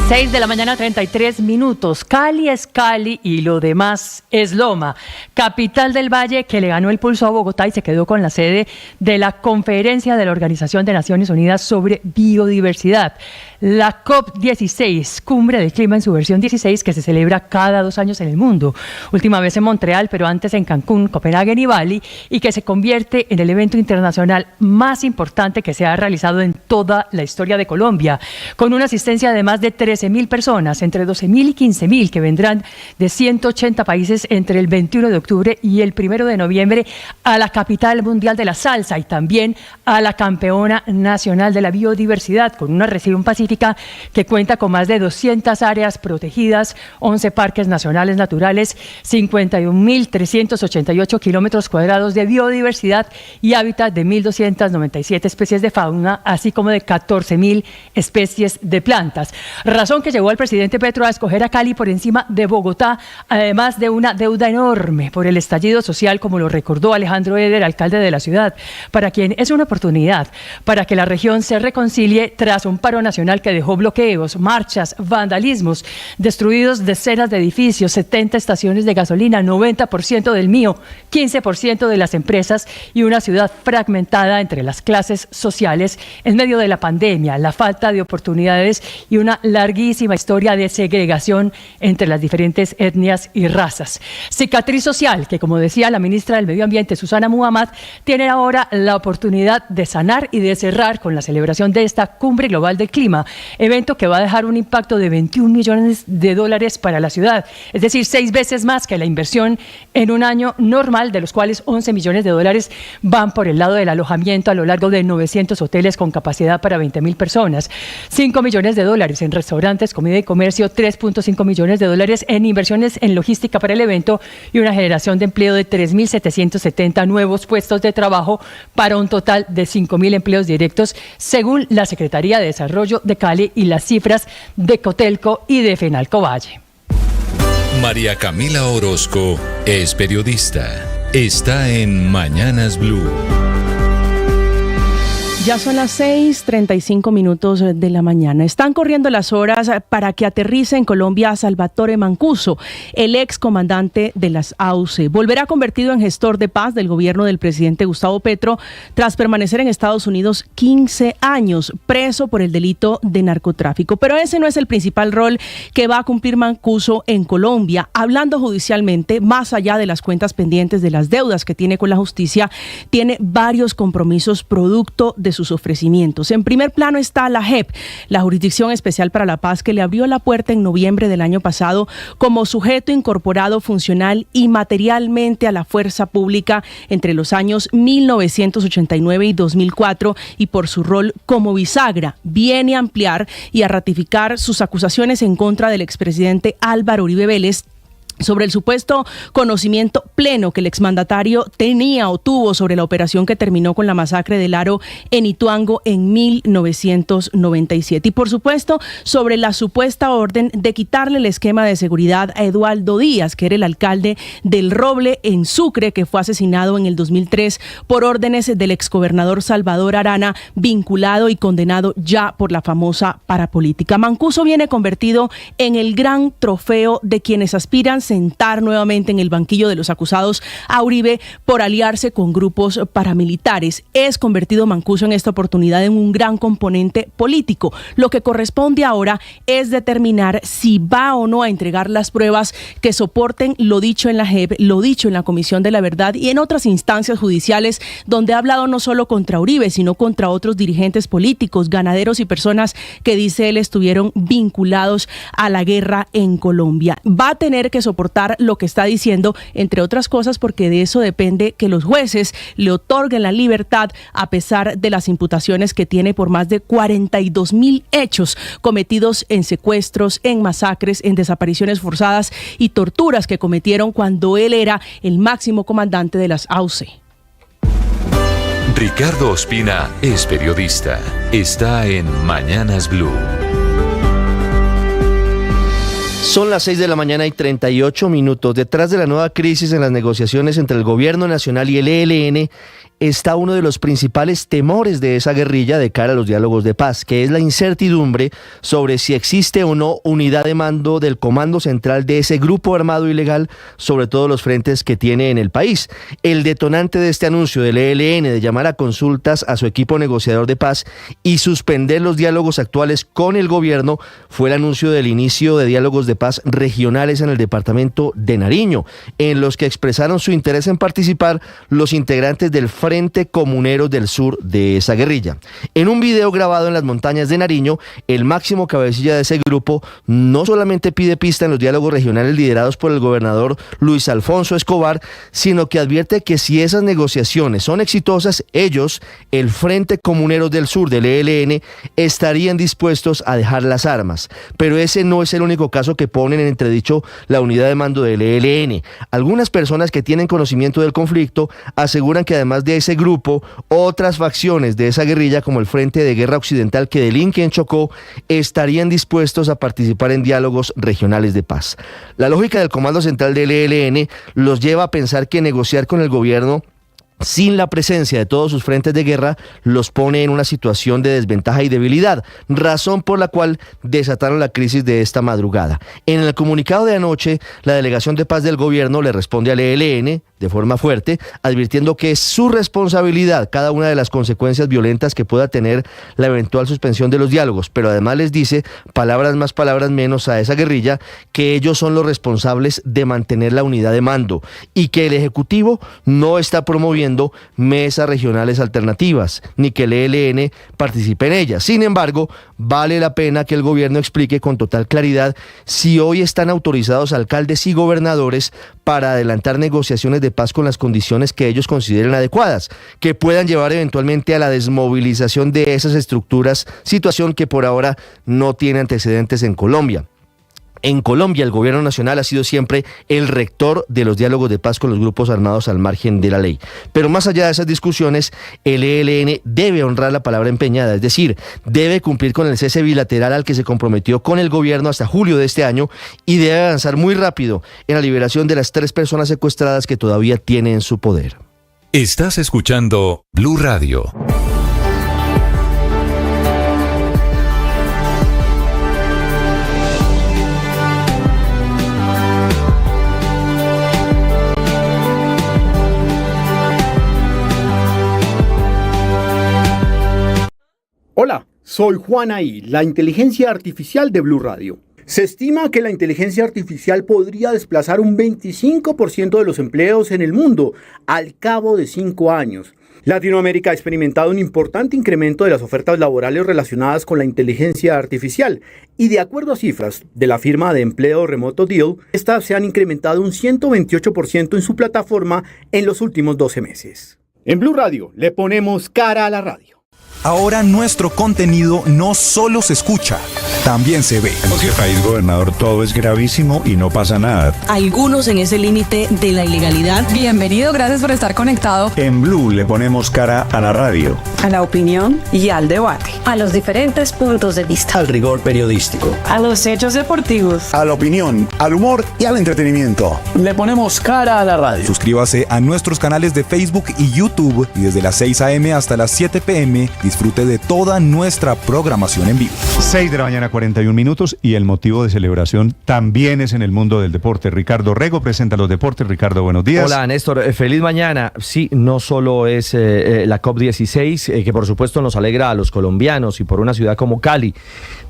6 de la mañana, 33 minutos. Cali es Cali y lo demás es Loma. Capital del Valle, que le ganó el pulso a Bogotá y se quedó con la sede de la conferencia de la Organización de Naciones Unidas sobre biodiversidad. La COP16, Cumbre del Clima en su versión 16, que se celebra cada 2 años en el mundo. Última vez en Montreal, pero antes en Cancún, Copenhague y Bali, y que se convierte en el evento internacional más importante que se ha realizado en toda la historia de Colombia, con una asistencia de más de 13 13.000 personas, entre 12.000 y 15.000, que vendrán de 180 países entre el 21 de octubre y el 1 de noviembre a la capital mundial de la salsa y también a la campeona nacional de la biodiversidad, con una región pacífica que cuenta con más de 200 áreas protegidas, 11 parques nacionales naturales, 51.388 kilómetros cuadrados de biodiversidad y hábitat de 1.297 especies de fauna, así como de 14.000 especies de plantas. Razón que llevó al presidente Petro a escoger a Cali por encima de Bogotá, además de una deuda enorme por el estallido social, como lo recordó Alejandro Eder, alcalde de la ciudad, para quien es una oportunidad para que la región se reconcilie tras un paro nacional que dejó bloqueos, marchas, vandalismos, destruidos decenas de edificios, 70 estaciones de gasolina, 90% del mío, 15% de las empresas y una ciudad fragmentada entre las clases sociales en medio de la pandemia, la falta de oportunidades y una larguísima historia de segregación entre las diferentes etnias y razas. Cicatriz social que, como decía la ministra del Medio Ambiente, Susana Muhammad, tiene ahora la oportunidad de sanar y de cerrar con la celebración de esta Cumbre Global del Clima, evento que va a dejar un impacto de $21 millones para la ciudad, es decir, 6 veces más que la inversión en un año normal, de los cuales $11 millones van por el lado del alojamiento a lo largo de 900 hoteles con capacidad para 20.000 personas, $5 millones en restaurantes, comida y comercio, $3.5 millones en inversiones en logística para el evento y una generación de empleo de 3.770 nuevos puestos de trabajo para un total de 5.000 empleos directos, según la Secretaría de Desarrollo de Cali y las cifras de Cotelco y de Fenalco Valle. María Camila Orozco es periodista. Está en Mañanas Blue. Ya son las 6:35 de la mañana. Están corriendo las horas para que aterrice en Colombia Salvatore Mancuso, el ex comandante de las AUC. Volverá convertido en gestor de paz del gobierno del presidente Gustavo Petro tras permanecer en Estados Unidos 15 años, preso por el delito de narcotráfico. Pero ese no es el principal rol que va a cumplir Mancuso en Colombia. Hablando judicialmente, más allá de las cuentas pendientes de las deudas que tiene con la justicia, tiene varios compromisos producto de sus ofrecimientos. En primer plano está la JEP, la Jurisdicción Especial para la Paz, que le abrió la puerta en noviembre del año pasado como sujeto incorporado funcional y materialmente a la fuerza pública entre los años 1989 y 2004 y por su rol como bisagra. Viene a ampliar y a ratificar sus acusaciones en contra del expresidente Álvaro Uribe Vélez sobre el supuesto conocimiento pleno que el exmandatario tenía o tuvo sobre la operación que terminó con la masacre del Aro en Ituango en 1997. Y por supuesto, sobre la supuesta orden de quitarle el esquema de seguridad a Eduardo Díaz, que era el alcalde del Roble en Sucre, que fue asesinado en el 2003 por órdenes del exgobernador Salvador Arana, vinculado y condenado ya por la famosa parapolítica. Mancuso viene convertido en el gran trofeo de quienes aspiran sentar nuevamente en el banquillo de los acusados a Uribe por aliarse con grupos paramilitares. Es convertido Mancuso en esta oportunidad en un gran componente político. Lo que corresponde ahora es determinar si va o no a entregar las pruebas que soporten lo dicho en la JEP, lo dicho en la Comisión de la Verdad y en otras instancias judiciales donde ha hablado no solo contra Uribe, sino contra otros dirigentes políticos, ganaderos y personas que dice él estuvieron vinculados a la guerra en Colombia. Va a tener que soportar lo que está diciendo, entre otras cosas, porque de eso depende que los jueces le otorguen la libertad a pesar de las imputaciones que tiene por más de 42.000 hechos cometidos en secuestros, en masacres, en desapariciones forzadas y torturas que cometieron cuando él era el máximo comandante de las AUC. Ricardo Ospina es periodista. Está en Mañanas Blue. Son las 6:38 a.m. Detrás de la nueva crisis en las negociaciones entre el gobierno nacional y el ELN está uno de los principales temores de esa guerrilla de cara a los diálogos de paz, que es la incertidumbre sobre si existe o no unidad de mando del comando central de ese grupo armado ilegal sobre todos los frentes que tiene en el país. El detonante de este anuncio del ELN de llamar a consultas a su equipo negociador de paz y suspender los diálogos actuales con el gobierno fue el anuncio del inicio de diálogos de paz regionales en el departamento de Nariño, en los que expresaron su interés en participar los integrantes del Frente Frente Comuneros del Sur de esa guerrilla. En un video grabado en las montañas de Nariño, el máximo cabecilla de ese grupo no solamente pide pista en los diálogos regionales liderados por el gobernador Luis Alfonso Escobar, sino que advierte que si esas negociaciones son exitosas, ellos, el Frente Comuneros del Sur del ELN, estarían dispuestos a dejar las armas. Pero ese no es el único caso que ponen en entredicho la unidad de mando del ELN. Algunas personas que tienen conocimiento del conflicto aseguran que además de ese grupo, otras facciones de esa guerrilla, como el Frente de Guerra Occidental que delinque en Chocó, estarían dispuestos a participar en diálogos regionales de paz. La lógica del Comando Central del ELN los lleva a pensar que negociar con el gobierno sin la presencia de todos sus frentes de guerra los pone en una situación de desventaja y debilidad, razón por la cual desataron la crisis de esta madrugada. En el comunicado de anoche, la Delegación de Paz del Gobierno le responde al ELN de forma fuerte, advirtiendo que es su responsabilidad cada una de las consecuencias violentas que pueda tener la eventual suspensión de los diálogos, pero además les dice, palabras más, palabras menos, a esa guerrilla, que ellos son los responsables de mantener la unidad de mando y que el Ejecutivo no está promoviendo mesas regionales alternativas, ni que el ELN participe en ellas. Sin embargo, vale la pena que el gobierno explique con total claridad si hoy están autorizados alcaldes y gobernadores para adelantar negociaciones de paz con las condiciones que ellos consideren adecuadas, que puedan llevar eventualmente a la desmovilización de esas estructuras, situación que por ahora no tiene antecedentes en Colombia. En Colombia, el gobierno nacional ha sido siempre el rector de los diálogos de paz con los grupos armados al margen de la ley. Pero más allá de esas discusiones, el ELN debe honrar la palabra empeñada, es decir, debe cumplir con el cese bilateral al que se comprometió con el gobierno hasta julio de este año y debe avanzar muy rápido en la liberación de las 3 personas secuestradas que todavía tiene en su poder. Estás escuchando Blue Radio. Hola, soy Juanaí, la inteligencia artificial de Blue Radio. Se estima que la inteligencia artificial podría desplazar un 25% de los empleos en el mundo al cabo de 5 años. Latinoamérica ha experimentado un importante incremento de las ofertas laborales relacionadas con la inteligencia artificial y de acuerdo a cifras de la firma de empleo remoto Deal, estas se han incrementado un 128% en su plataforma en los últimos 12 meses. En Blue Radio le ponemos cara a la radio. Ahora nuestro contenido no solo se escucha, también se ve. En este país, gobernador, todo es gravísimo y no pasa nada. Algunos en ese límite de la ilegalidad. Bienvenido, gracias por estar conectado. En Blue le ponemos cara a la radio, a la opinión y al debate, a los diferentes puntos de vista, al rigor periodístico, a los hechos deportivos, a la opinión, al humor y al entretenimiento. Le ponemos cara a la radio. Suscríbase a nuestros canales de Facebook y YouTube y desde las 6 a.m. hasta las 7 p.m. disfrute de toda nuestra programación en vivo. 6 de la mañana, 41 minutos, y el motivo de celebración también es en el mundo del deporte. Ricardo Rego presenta los deportes. Ricardo, buenos días. Hola, Néstor. Feliz mañana. Sí, no solo es la COP16, que por supuesto nos alegra a los colombianos y por una ciudad como Cali,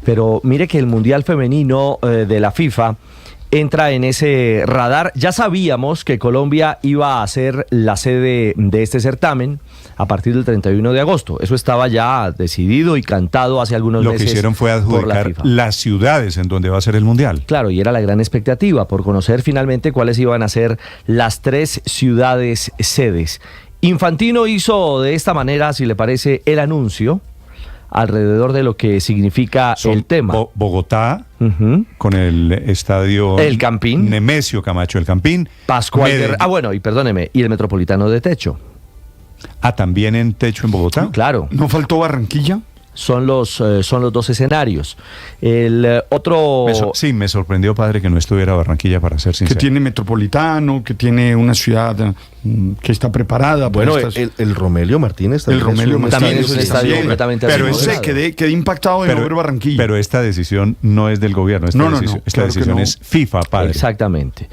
pero mire que el Mundial Femenino de la FIFA entra en ese radar. Ya sabíamos que Colombia iba a ser la sede de este certamen a partir del 31 de agosto. Eso estaba ya decidido y cantado hace algunos meses. Lo que hicieron fue adjudicar las ciudades en donde va a ser el Mundial. Claro, y era la gran expectativa por conocer finalmente cuáles iban a ser las 3 ciudades sedes. Infantino hizo de esta manera, si le parece, el anuncio alrededor de lo que significa el tema. Bogotá, con el estadio El Campín, Nemesio Camacho El Campín, Pascual y perdóneme, y el Metropolitano de Techo. ¿También en Techo en Bogotá? Claro. ¿No faltó Barranquilla? Son los 2 escenarios. El otro... Sí, me sorprendió, padre, que no estuviera Barranquilla, para ser sincero. Que tiene Metropolitano, que tiene una ciudad que está preparada. Bueno, el Romelio Martínez también es un estadio completamente pero ese quedé impactado de no ver Barranquilla. Pero esta decisión no es del gobierno, esta decisión es FIFA, padre. Exactamente.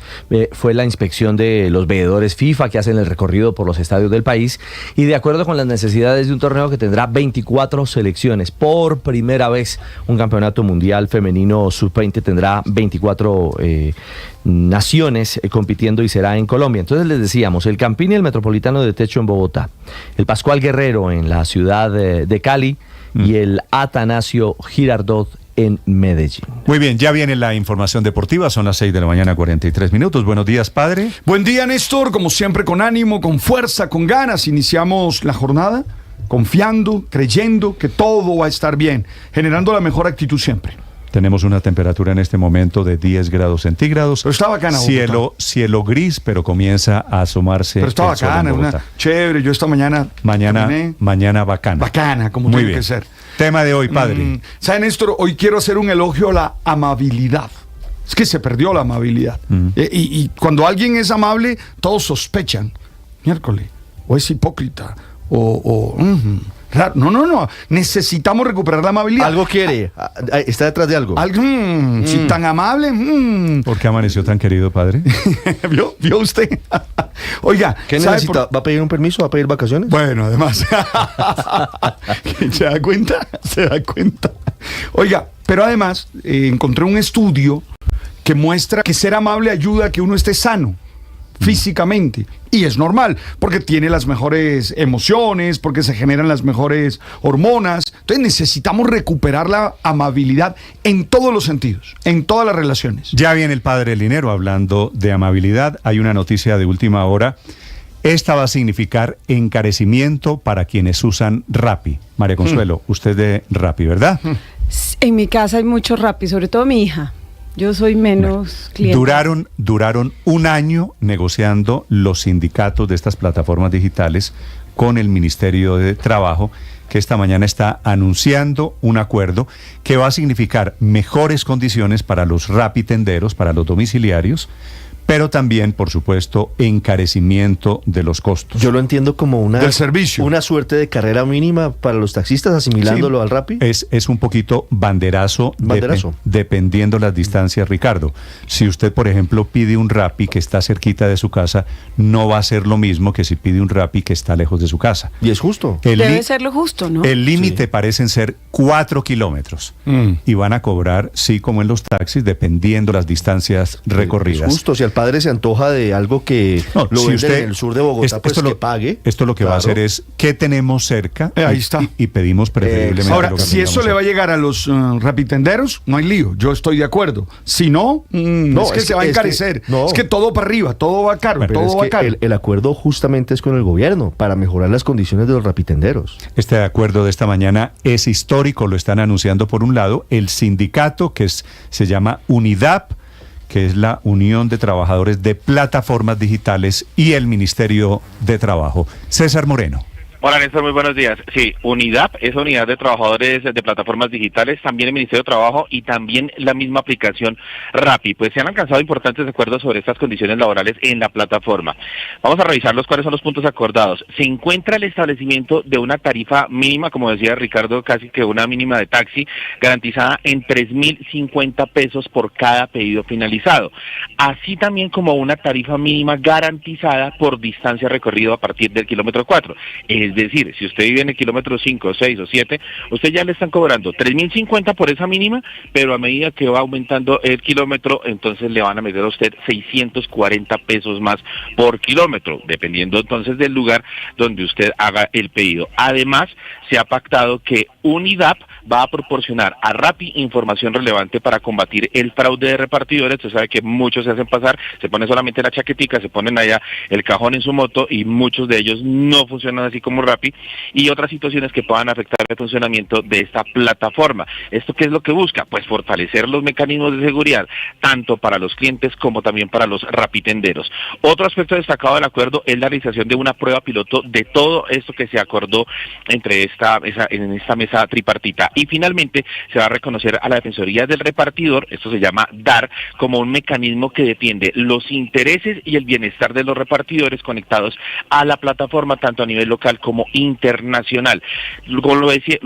Fue la inspección de los veedores FIFA que hacen el recorrido por los estadios del país y de acuerdo con las necesidades de un torneo que tendrá 24 selecciones. Por primera vez un campeonato mundial femenino sub-20 tendrá 24 naciones compitiendo y será en Colombia. Entonces les decíamos, el Campín y el Metropolitano de Techo en Bogotá, el Pascual Guerrero en la ciudad de Cali y el Atanasio Girardot en Medellín. Muy bien, ya viene la información deportiva, son las 6 de la mañana, 43 minutos. Buenos días, padre. Buen día, Néstor, como siempre con ánimo, con fuerza, con ganas. Iniciamos la jornada confiando, creyendo que todo va a estar bien, generando la mejor actitud siempre. Tenemos una temperatura en este momento de 10 grados centígrados. Pero está bacana, cielo gris, pero comienza a asomarse. Pero está bacana, una chévere. Yo esta mañana bacana. Bacana, como Muy tiene bien. que ser. Tema de hoy, padre. ¿Sabe, Néstor? Hoy quiero hacer un elogio a la amabilidad. Es que se perdió la amabilidad. Y cuando alguien es amable, todos sospechan. Miércoles, o es hipócrita, raro. No. Necesitamos recuperar la amabilidad. Algo quiere. Está detrás de algo. Si tan amable. ¿Por qué amaneció tan querido, padre? ¿Vio usted? Oiga, ¿qué necesita? ¿Va a pedir un permiso? ¿Va a pedir vacaciones? Bueno, además. ¿Se da cuenta? Oiga, pero además encontré un estudio que muestra que ser amable ayuda a que uno esté sano físicamente, y es normal, porque tiene las mejores emociones, porque se generan las mejores hormonas. Entonces necesitamos recuperar la amabilidad en todos los sentidos, en todas las relaciones. Ya viene el padre Linero hablando de amabilidad. Hay una noticia de última hora. Esta va a significar encarecimiento para quienes usan Rappi. María Consuelo, usted de Rappi, ¿verdad? En mi casa hay mucho Rappi, sobre todo mi hija. Yo soy menos cliente. Duraron un año negociando los sindicatos de estas plataformas digitales con el Ministerio de Trabajo, que esta mañana está anunciando un acuerdo que va a significar mejores condiciones para los rapitenderos, para los domiciliarios, pero también, por supuesto, encarecimiento de los costos. Yo lo entiendo como del servicio. Una suerte de carrera mínima para los taxistas, asimilándolo al Rappi. Es un poquito banderazo. Dependiendo las distancias, Ricardo. Si usted, por ejemplo, pide un Rappi que está cerquita de su casa, no va a ser lo mismo que si pide un Rappi que está lejos de su casa. Y es justo. Debe ser lo justo, ¿no? El límite parecen ser 4 kilómetros. Y van a cobrar, sí, como en los taxis, dependiendo las distancias recorridas. Es justo. Si al padre se antoja de algo que lo venden en el sur de Bogotá, pues que pague. Esto lo que va a hacer es, ¿qué tenemos cerca? Ahí está. Y pedimos preferiblemente. Ahora, si eso le va a llegar a los rapitenderos, no hay lío. Yo estoy de acuerdo. Si no, es que se va a encarecer. Es que todo para arriba, todo va caro, todo va caro. El acuerdo justamente es con el gobierno para mejorar las condiciones de los rapitenderos. Este acuerdo de esta mañana es histórico, lo están anunciando por un lado el sindicato se llama UNIDAP, que es la Unión de Trabajadores de Plataformas Digitales, y el Ministerio de Trabajo. César Moreno. Hola, Néstor, muy buenos días. Sí, UNIDAP es Unidad de Trabajadores de Plataformas Digitales, también el Ministerio de Trabajo y también la misma aplicación Rappi. Pues se han alcanzado importantes acuerdos sobre estas condiciones laborales en la plataforma. Vamos a revisarlos, cuáles son los puntos acordados. Se encuentra el establecimiento de una tarifa mínima, como decía Ricardo, casi que una mínima de taxi, garantizada en 3.050 pesos por cada pedido finalizado. Así también como una tarifa mínima garantizada por distancia recorrido a partir del kilómetro 4. Es decir, si usted vive en el kilómetro 5, 6 o 7, usted ya le están cobrando 3.050 por esa mínima, pero a medida que va aumentando el kilómetro, entonces le van a meter a usted 640 pesos más por kilómetro, dependiendo entonces del lugar donde usted haga el pedido. Además, se ha pactado que UNIDAP va a proporcionar a Rappi información relevante para combatir el fraude de repartidores. Usted sabe que muchos se hacen pasar, se ponen solamente la chaquetica, se ponen allá el cajón en su moto y muchos de ellos no funcionan así como Rappi, y otras situaciones que puedan afectar el funcionamiento de esta plataforma. ¿Esto qué es lo que busca? Pues fortalecer los mecanismos de seguridad, tanto para los clientes como también para los rapitenderos. Otro aspecto destacado del acuerdo es la realización de una prueba piloto de todo esto que se acordó entre en esta mesa tripartita. Y finalmente se va a reconocer a la Defensoría del Repartidor, esto se llama DAR, como un mecanismo que defiende los intereses y el bienestar de los repartidores conectados a la plataforma, tanto a nivel local como internacional. Lo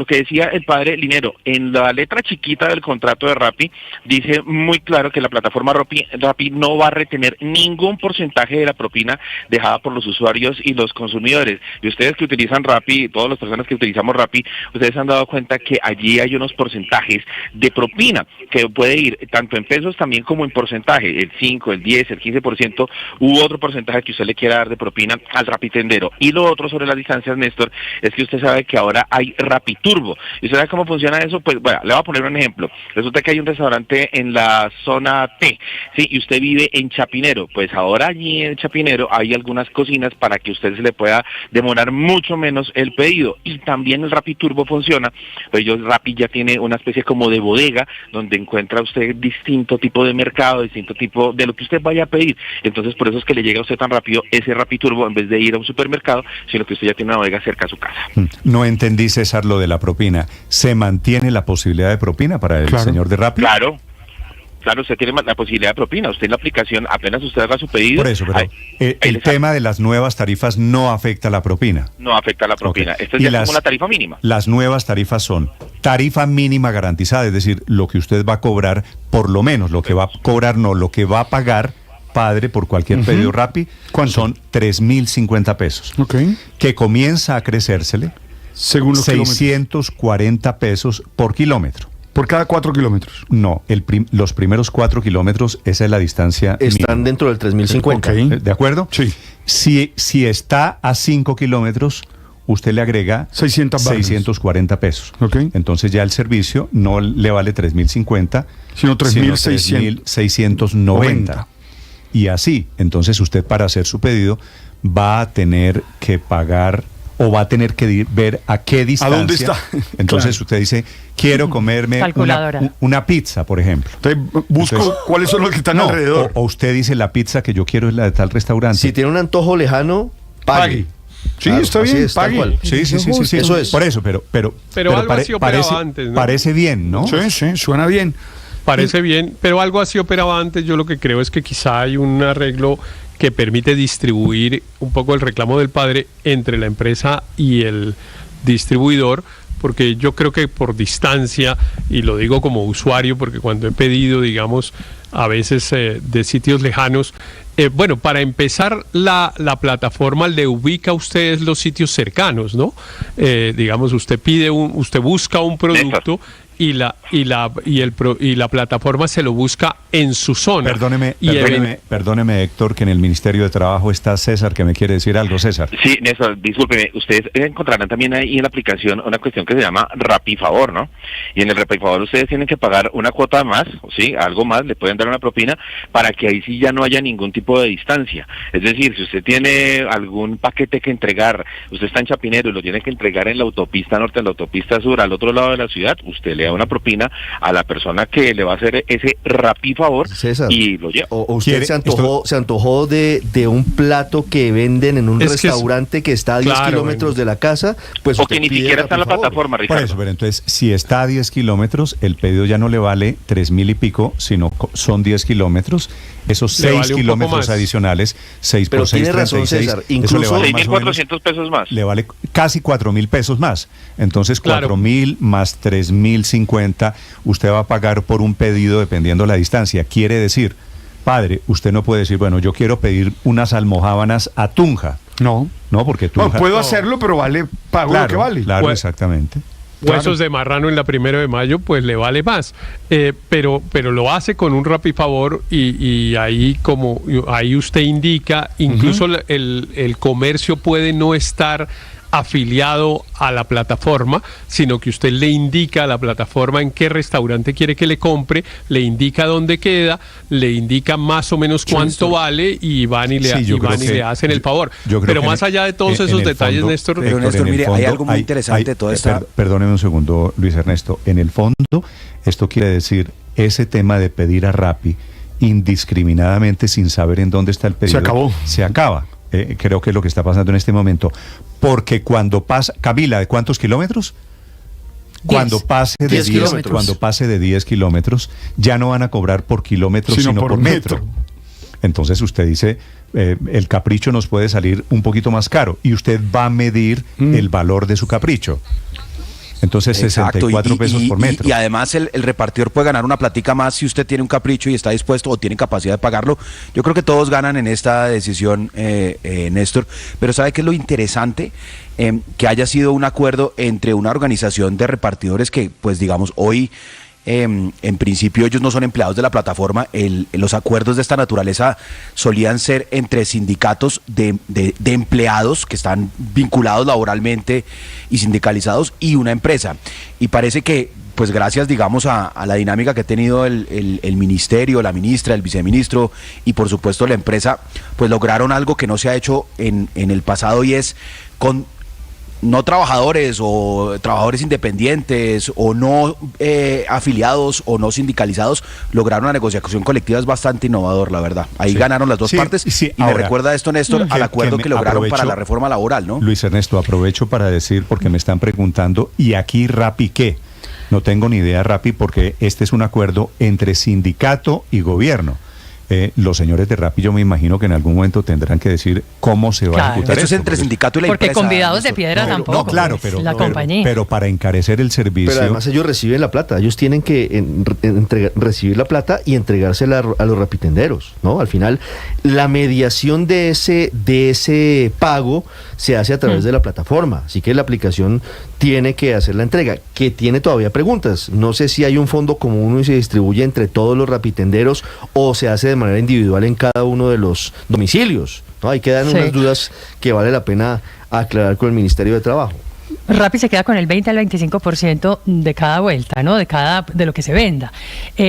que decía el padre Linero, en la letra chiquita del contrato de Rappi dice muy claro que la plataforma Rappi no va a retener ningún porcentaje de la propina dejada por los usuarios y los consumidores. Y ustedes que utilizan Rappi, todas las personas que utilizamos Rappi, ustedes han dado cuenta que allí hay unos porcentajes de propina que puede ir tanto en pesos también como en porcentaje, el 5, el 10, el 15% u otro porcentaje que usted le quiera dar de propina al rapitendero. Y lo otro sobre las distancias, Néstor, es que usted sabe que ahora hay Rapiturbo. ¿Y usted sabe cómo funciona eso? Pues bueno, le voy a poner un ejemplo. Resulta que hay un restaurante en la zona T, ¿sí? Y usted vive en Chapinero. Pues ahora allí en Chapinero hay algunas cocinas para que usted se le pueda demorar mucho menos el pedido. Y también el Rapiturbo funciona, pues Rappi ya tiene una especie como de bodega donde encuentra usted distinto tipo de mercado, distinto tipo de lo que usted vaya a pedir. Entonces por eso es que le llega a usted tan rápido ese Rapiturbo en vez de ir a un supermercado, sino que usted ya tiene una bodega cerca a su casa. No entendí, César, lo de la propina. ¿Se mantiene la posibilidad de propina para el señor de Rappi? Claro, usted tiene la posibilidad de propina. Usted en la aplicación, apenas usted haga su pedido... Por eso, pero el tema de las nuevas tarifas no afecta a la propina. No afecta a la propina. Okay. Esto ya es como una tarifa mínima. Las nuevas tarifas son tarifa mínima garantizada, es decir, lo que usted va a cobrar, por lo menos, lo que va a cobrar, no, lo que va a pagar, padre, por cualquier pedido Rappi, son 3.050 pesos. Okay. Que comienza a crecérsele según los 640 pesos por kilómetro. ¿Por cada 4 kilómetros? No, los primeros 4 kilómetros, esa es la distancia. Están mínima. dentro del 3.050. Okay. ¿De acuerdo? Sí. Si está a 5 kilómetros, usted le agrega 640 pesos. Okay. Entonces ya el servicio no le vale 3.050, sino 3.690. Y así, entonces usted para hacer su pedido va a tener que pagar o va a tener que ver a qué distancia. ¿A dónde está? Entonces usted dice, quiero comerme una pizza, por ejemplo. Entonces, busco cuáles son los que están alrededor. O usted dice, la pizza que yo quiero es la de tal restaurante. Si tiene un antojo lejano, pague. Sí, claro, está bien, pague. Sí, eso es. Por eso, pero algo así operaba antes, ¿no? Parece bien, ¿no? Sí, suena bien. Parece bien, pero algo así operaba antes. Yo lo que creo es que quizá hay un arreglo que permite distribuir un poco el reclamo del padre entre la empresa y el distribuidor, porque yo creo que por distancia, y lo digo como usuario, porque cuando he pedido, digamos, a veces de sitios lejanos, bueno, para empezar, la plataforma le ubica a ustedes los sitios cercanos, ¿no? Digamos, usted busca un producto y la plataforma se lo busca en su zona. Perdóneme, Héctor, que en el Ministerio de Trabajo está César, que me quiere decir algo, César. Sí, Néstor, discúlpeme, ustedes encontrarán también ahí en la aplicación una cuestión que se llama Rapifavor, ¿no? Y en el Rapifavor ustedes tienen que pagar una cuota más, sí, algo más, le pueden dar una propina para que ahí sí ya no haya ningún tipo de distancia. Es decir, si usted tiene algún paquete que entregar, usted está en Chapinero y lo tiene que entregar en la autopista norte, en la autopista sur, al otro lado de la ciudad, usted le da una propina a la persona que le va a hacer ese Rapifavor, César, y lo lleva. O usted se antojó de un plato que venden en un restaurante que está a 10 kilómetros de la casa, pues o que ni siquiera está en la plataforma, Ricardo. Por eso, pero entonces, si está a 10 kilómetros, el pedido ya no le vale 3.000 y pico, sino son 10 kilómetros. Esos 6 kilómetros adicionales, 6 por 6, 36, César, incluso 6.400 pesos más. Le vale casi 4.000 pesos más. Entonces, 4.000 más 3.050, usted va a pagar por un pedido dependiendo la distancia. Quiere decir, padre, usted no puede decir, bueno, yo quiero pedir unas almojábanas a Tunja. No, porque Tunja... No, puedo hacerlo, pero pago lo que vale. Claro, exactamente. Huesos de marrano en la 1 de mayo, pues le vale más. Pero lo hace con un Rapifavor y ahí ahí usted indica, incluso el comercio puede no estar afiliado a la plataforma, sino que usted le indica a la plataforma en qué restaurante quiere que le compre, le indica dónde queda, le indica más o menos cuánto vale y van y le hacen el favor. Pero más allá de todos esos detalles, fondo, Néstor... Pero Néstor, mire, hay algo muy interesante de toda esta... Perdóneme un segundo, Luis Ernesto. En el fondo, esto quiere decir, ese tema de pedir a Rappi indiscriminadamente sin saber en dónde está el pedido... Se acaba. Creo que es lo que está pasando en este momento. Porque cuando pasa... Camila, ¿de cuántos kilómetros? Cuando pase de 10 kilómetros, ya no van a cobrar por kilómetro, sino por metro. Entonces usted dice, el capricho nos puede salir un poquito más caro y usted va a medir el valor de su capricho. Entonces, 64 pesos por metro. Y además el repartidor puede ganar una platica más si usted tiene un capricho y está dispuesto o tiene capacidad de pagarlo. Yo creo que todos ganan en esta decisión, Néstor. Pero ¿sabe qué es lo interesante? Que haya sido un acuerdo entre una organización de repartidores que, pues digamos, hoy... en principio ellos no son empleados de la plataforma. Los acuerdos de esta naturaleza solían ser entre sindicatos de empleados que están vinculados laboralmente y sindicalizados y una empresa, y parece que pues gracias digamos a la dinámica que ha tenido el ministerio, la ministra, el viceministro y por supuesto la empresa, pues lograron algo que no se ha hecho en el pasado, y es con no trabajadores o trabajadores independientes o no afiliados o no sindicalizados, lograron una negociación colectiva. Es bastante innovador, la verdad. Ahí ganaron las dos partes. Y ahora, me recuerda esto, Néstor, al acuerdo que lograron para la reforma laboral, ¿no? Luis Ernesto, aprovecho para decir, porque me están preguntando, ¿y aquí Rappi qué? No tengo ni idea, Rappi, porque este es un acuerdo entre sindicato y gobierno. Los señores de Rappi, yo me imagino que en algún momento tendrán que decir cómo se va a ejecutar esto. Eso es entre sindicato y la porque empresa. Porque convidados de piedra tampoco. No, claro, pero la compañía. Pero para encarecer el servicio. Pero además ellos reciben la plata. Ellos tienen que recibir la plata y entregársela a los rapitenderos, ¿no? Al final, la mediación de ese pago se hace a través de la plataforma. Así que la aplicación tiene que hacer la entrega, que tiene todavía preguntas. No sé si hay un fondo común y se distribuye entre todos los rapitenderos o se hace de manera individual en cada uno de los domicilios, ¿no? Ahí quedan unas dudas que vale la pena aclarar con el Ministerio de Trabajo. Rappi se queda con el 20 al 25% de cada vuelta, ¿no? De lo que se venda.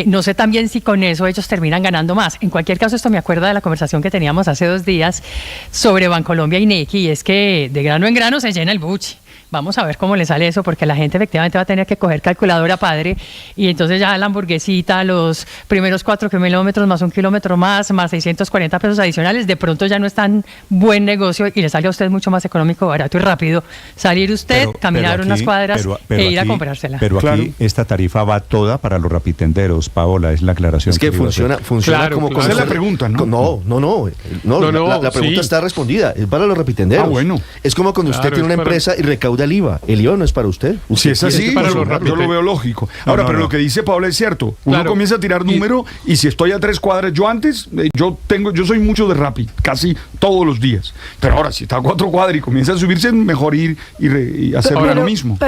No sé también si con eso ellos terminan ganando más. En cualquier caso, esto me acuerda de la conversación que teníamos hace 2 días sobre Bancolombia y Nequi, y es que de grano en grano se llena el buche. Vamos a ver cómo le sale eso, porque la gente efectivamente va a tener que coger calculadora padre, y entonces ya la hamburguesita, los primeros 4 kilómetros más 1 kilómetro más 640 pesos adicionales, de pronto ya no es tan buen negocio y le sale a usted mucho más económico, barato y rápido salir usted, caminar unas cuadras e ir a comprársela. Pero aquí esta tarifa va toda para los rapitenderos, Paola, es la aclaración. Es que funciona claro, como... Esa es la pregunta, ¿no? No, la pregunta está respondida, es para los rapitenderos. Bueno. Es como cuando usted tiene una empresa y recauda el IVA no es para usted. Si es así, yo lo veo lógico. Ahora, pero lo que dice Paola es cierto. Uno comienza a tirar número y si estoy a 3 cuadras, yo antes, yo soy mucho de Rappi, casi todos los días. Pero ahora, si está a 4 cuadras y comienza a subirse, mejor ir y hacer lo mismo.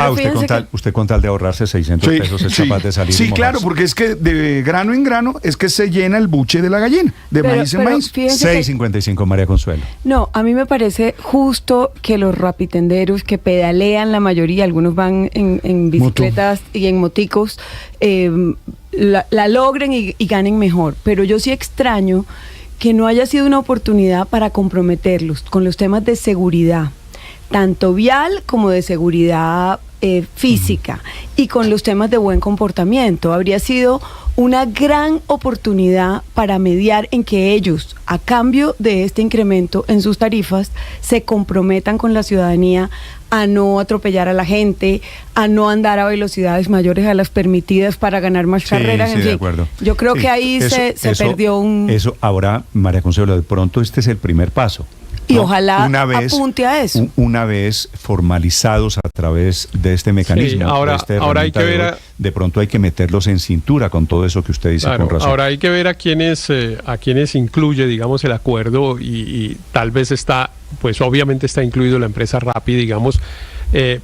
Usted con tal de ahorrarse 600 pesos es capaz de salir. Sí, claro, porque es que de grano en grano es que se llena el buche de la gallina, de maíz en maíz. 6.55, María Consuelo. No, a mí me parece justo que los rapitenderos que pedalean la mayoría, algunos van en bicicletas y en moticos, la logren y ganen mejor. Pero yo sí extraño que no haya sido una oportunidad para comprometerlos con los temas de seguridad, tanto vial como de seguridad física, y con los temas de buen comportamiento. Habría sido una gran oportunidad para mediar en que ellos, a cambio de este incremento en sus tarifas, se comprometan con la ciudadanía a no atropellar a la gente, a no andar a velocidades mayores a las permitidas para ganar más carreras. En fin, de acuerdo. Yo creo que ahí se perdió un... Eso, ahora, María Consuelo, de pronto este es el primer paso. Y ojalá apunte a eso. Una vez formalizados a través de este mecanismo, ahora hay que ver de pronto hay que meterlos en cintura con todo eso que usted dice, con razón. Ahora hay que ver a quienes incluye, digamos, el acuerdo, y tal vez está, pues obviamente está incluido la empresa Rappi, digamos,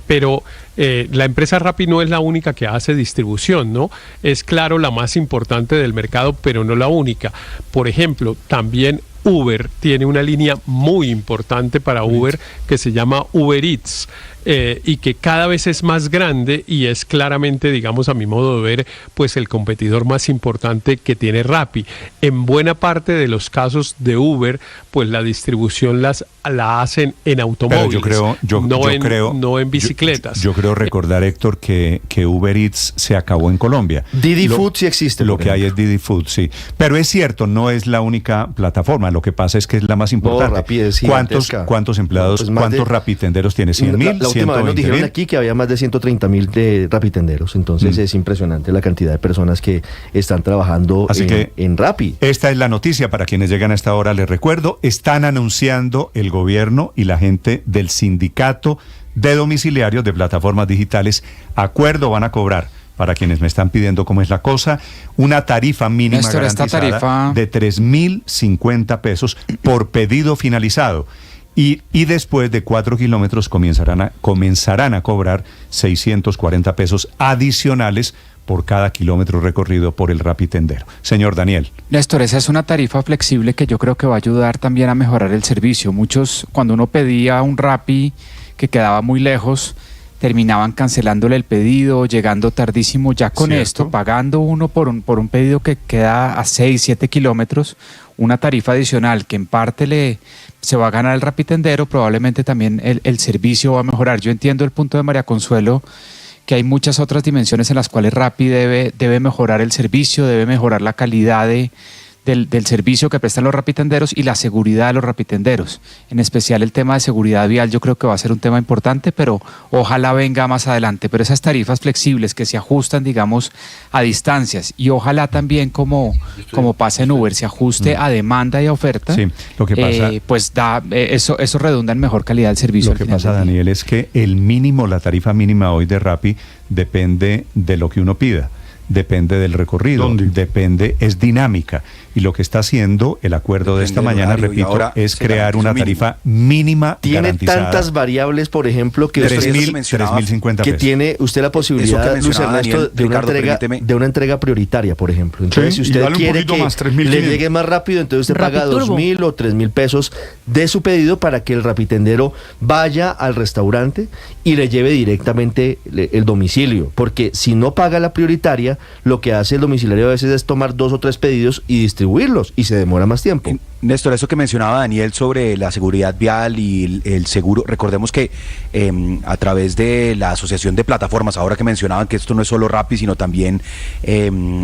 pero la empresa Rappi no es la única que hace distribución, ¿no? Es claro la más importante del mercado, pero no la única. Por ejemplo, también Uber tiene una línea muy importante para Uber que se llama Uber Eats, y que cada vez es más grande y es claramente, digamos, a mi modo de ver, pues el competidor más importante que tiene Rappi. En buena parte de los casos de Uber, pues la distribución la hacen en automóviles, no en bicicletas. Yo creo recordar, Héctor, que Uber Eats se acabó en Colombia. Didi Food sí existe. Lo que hay es Didi Food, sí. Pero es cierto, no es la única plataforma. lo que pasa es que es la más importante. Rappi es ¿Cuántos empleados, pues cuántos rapitenderos tiene? ¿100.000? La última vez nos dijeron aquí que había más de 130.000 de rapitenderos, entonces es impresionante la cantidad de personas que están trabajando en Rappi. Esta es la noticia para quienes llegan a esta hora. Les recuerdo, están anunciando el gobierno y la gente del sindicato de domiciliarios de plataformas digitales. Acuerdo van a cobrar, para quienes me están pidiendo cómo es la cosa, una tarifa mínima garantizada de 3.050 pesos por pedido finalizado. Y después de 4 kilómetros comenzarán a cobrar 640 pesos adicionales por cada kilómetro recorrido por el rapitendero. Señor Daniel. Néstor, esa es una tarifa flexible que yo creo que va a ayudar también a mejorar el servicio. Muchos, cuando uno pedía un Rappi que quedaba muy lejos, terminaban cancelándole el pedido, llegando tardísimo. Ya con esto, pagando uno por un pedido que queda a 6, 7 kilómetros, una tarifa adicional que en parte se va a ganar el rapitendero, probablemente también el servicio va a mejorar. Yo entiendo el punto de María Consuelo, que hay muchas otras dimensiones en las cuales Rappi debe mejorar el servicio, debe mejorar la calidad del servicio que prestan los rapitenderos y la seguridad de los rapitenderos. En especial el tema de seguridad vial yo creo que va a ser un tema importante, pero ojalá venga más adelante. Pero esas tarifas flexibles que se ajustan, digamos, a distancias, y ojalá también como pasa en Uber, se ajuste a demanda y a oferta, lo que pasa, pues eso redunda en mejor calidad del servicio. Lo que pasa, Daniel, es que la tarifa mínima hoy de Rappi depende de lo que uno pida. Depende del recorrido, es dinámica. Y lo que está haciendo el acuerdo de esta mañana, repito, es crear una tarifa mínima tiene garantizada. Tantas variables, por ejemplo, que 3.050 que tiene usted la posibilidad, Luis Ernesto, de una entrega prioritaria, por ejemplo. Entonces, si usted quiere que le llegue más rápido, entonces usted paga 2.000 o 3.000 pesos de su pedido para que el rapitendero vaya al restaurante y le lleve directamente el domicilio. Porque si no paga la prioritaria, lo que hace el domiciliario a veces es tomar 2 o 3 pedidos y distribuirlos, y se demora más tiempo. Néstor, eso que mencionaba Daniel sobre la seguridad vial y el seguro, recordemos que a través de la Asociación de Plataformas, ahora que mencionaban que esto no es solo Rappi, sino también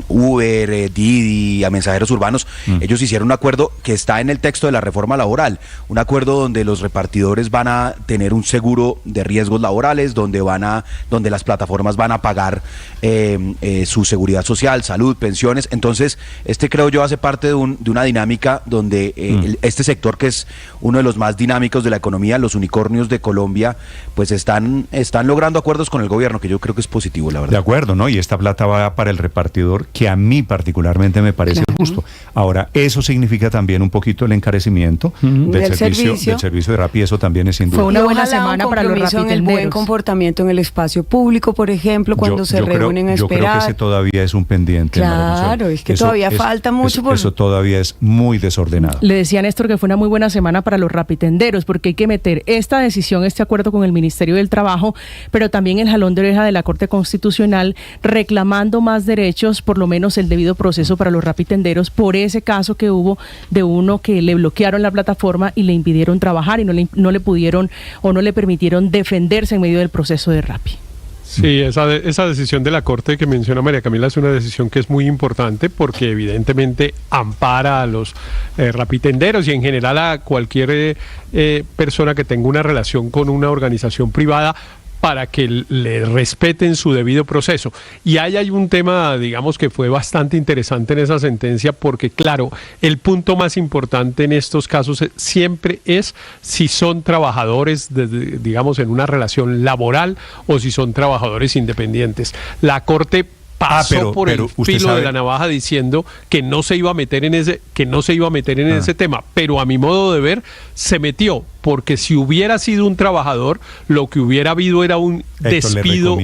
Uber, Didi, a mensajeros urbanos, ellos hicieron un acuerdo que está en el texto de la reforma laboral, un acuerdo donde los repartidores van a tener un seguro de riesgos laborales, donde las plataformas van a pagar su seguridad social, salud, pensiones. Entonces, creo yo hace parte de una dinámica donde este sector, que es uno de los más dinámicos de la economía, los unicornios de Colombia, pues están logrando acuerdos con el gobierno, que yo creo que es positivo, la verdad. De acuerdo, ¿no? Y esta plata va para el repartidor, que a mí particularmente me parece justo. Ahora, eso significa también un poquito el encarecimiento del servicio de Rappi, eso también es sin duda. Fue una buena semana para los rapitenderos. El buen comportamiento en el espacio público, por ejemplo, cuando se reúnen a esperar. Yo creo que ese todavía es un pendiente. Claro, es que todavía falta mucho. Eso todavía es muy desordenado. Le decía Néstor que fue una muy buena semana para los rapitenderos, porque hay que meter esta decisión, este acuerdo con el Ministerio del Trabajo, pero también el jalón de oreja de la Corte Constitucional, reclamando más derechos, por lo menos el debido proceso para los rapitenderos, por ese caso que hubo de uno que le bloquearon la plataforma y le impidieron trabajar y no le pudieron o no le permitieron defenderse en medio del proceso de Rappi. Sí, esa decisión de la Corte que menciona María Camila es una decisión que es muy importante, porque evidentemente ampara a los rapitenderos y en general a cualquier persona que tenga una relación con una organización privada, para que le respeten su debido proceso. Y ahí hay un tema, digamos, que fue bastante interesante en esa sentencia, porque claro, el punto más importante en estos casos siempre es si son trabajadores, digamos, en una relación laboral o si son trabajadores independientes. La Corte pasó por el filo de la navaja diciendo que no se iba a meter en ese tema, pero a mi modo de ver se metió, porque si hubiera sido un trabajador, lo que hubiera habido era un despido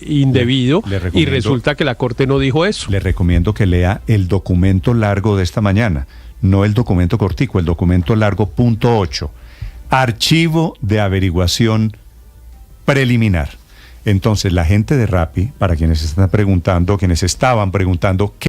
indebido, y resulta que la Corte no dijo eso. Le recomiendo que lea el documento largo de esta mañana, no el documento cortico, el documento largo punto 8, archivo de averiguación preliminar. Entonces, la gente de Rappi, para quienes estaban preguntando,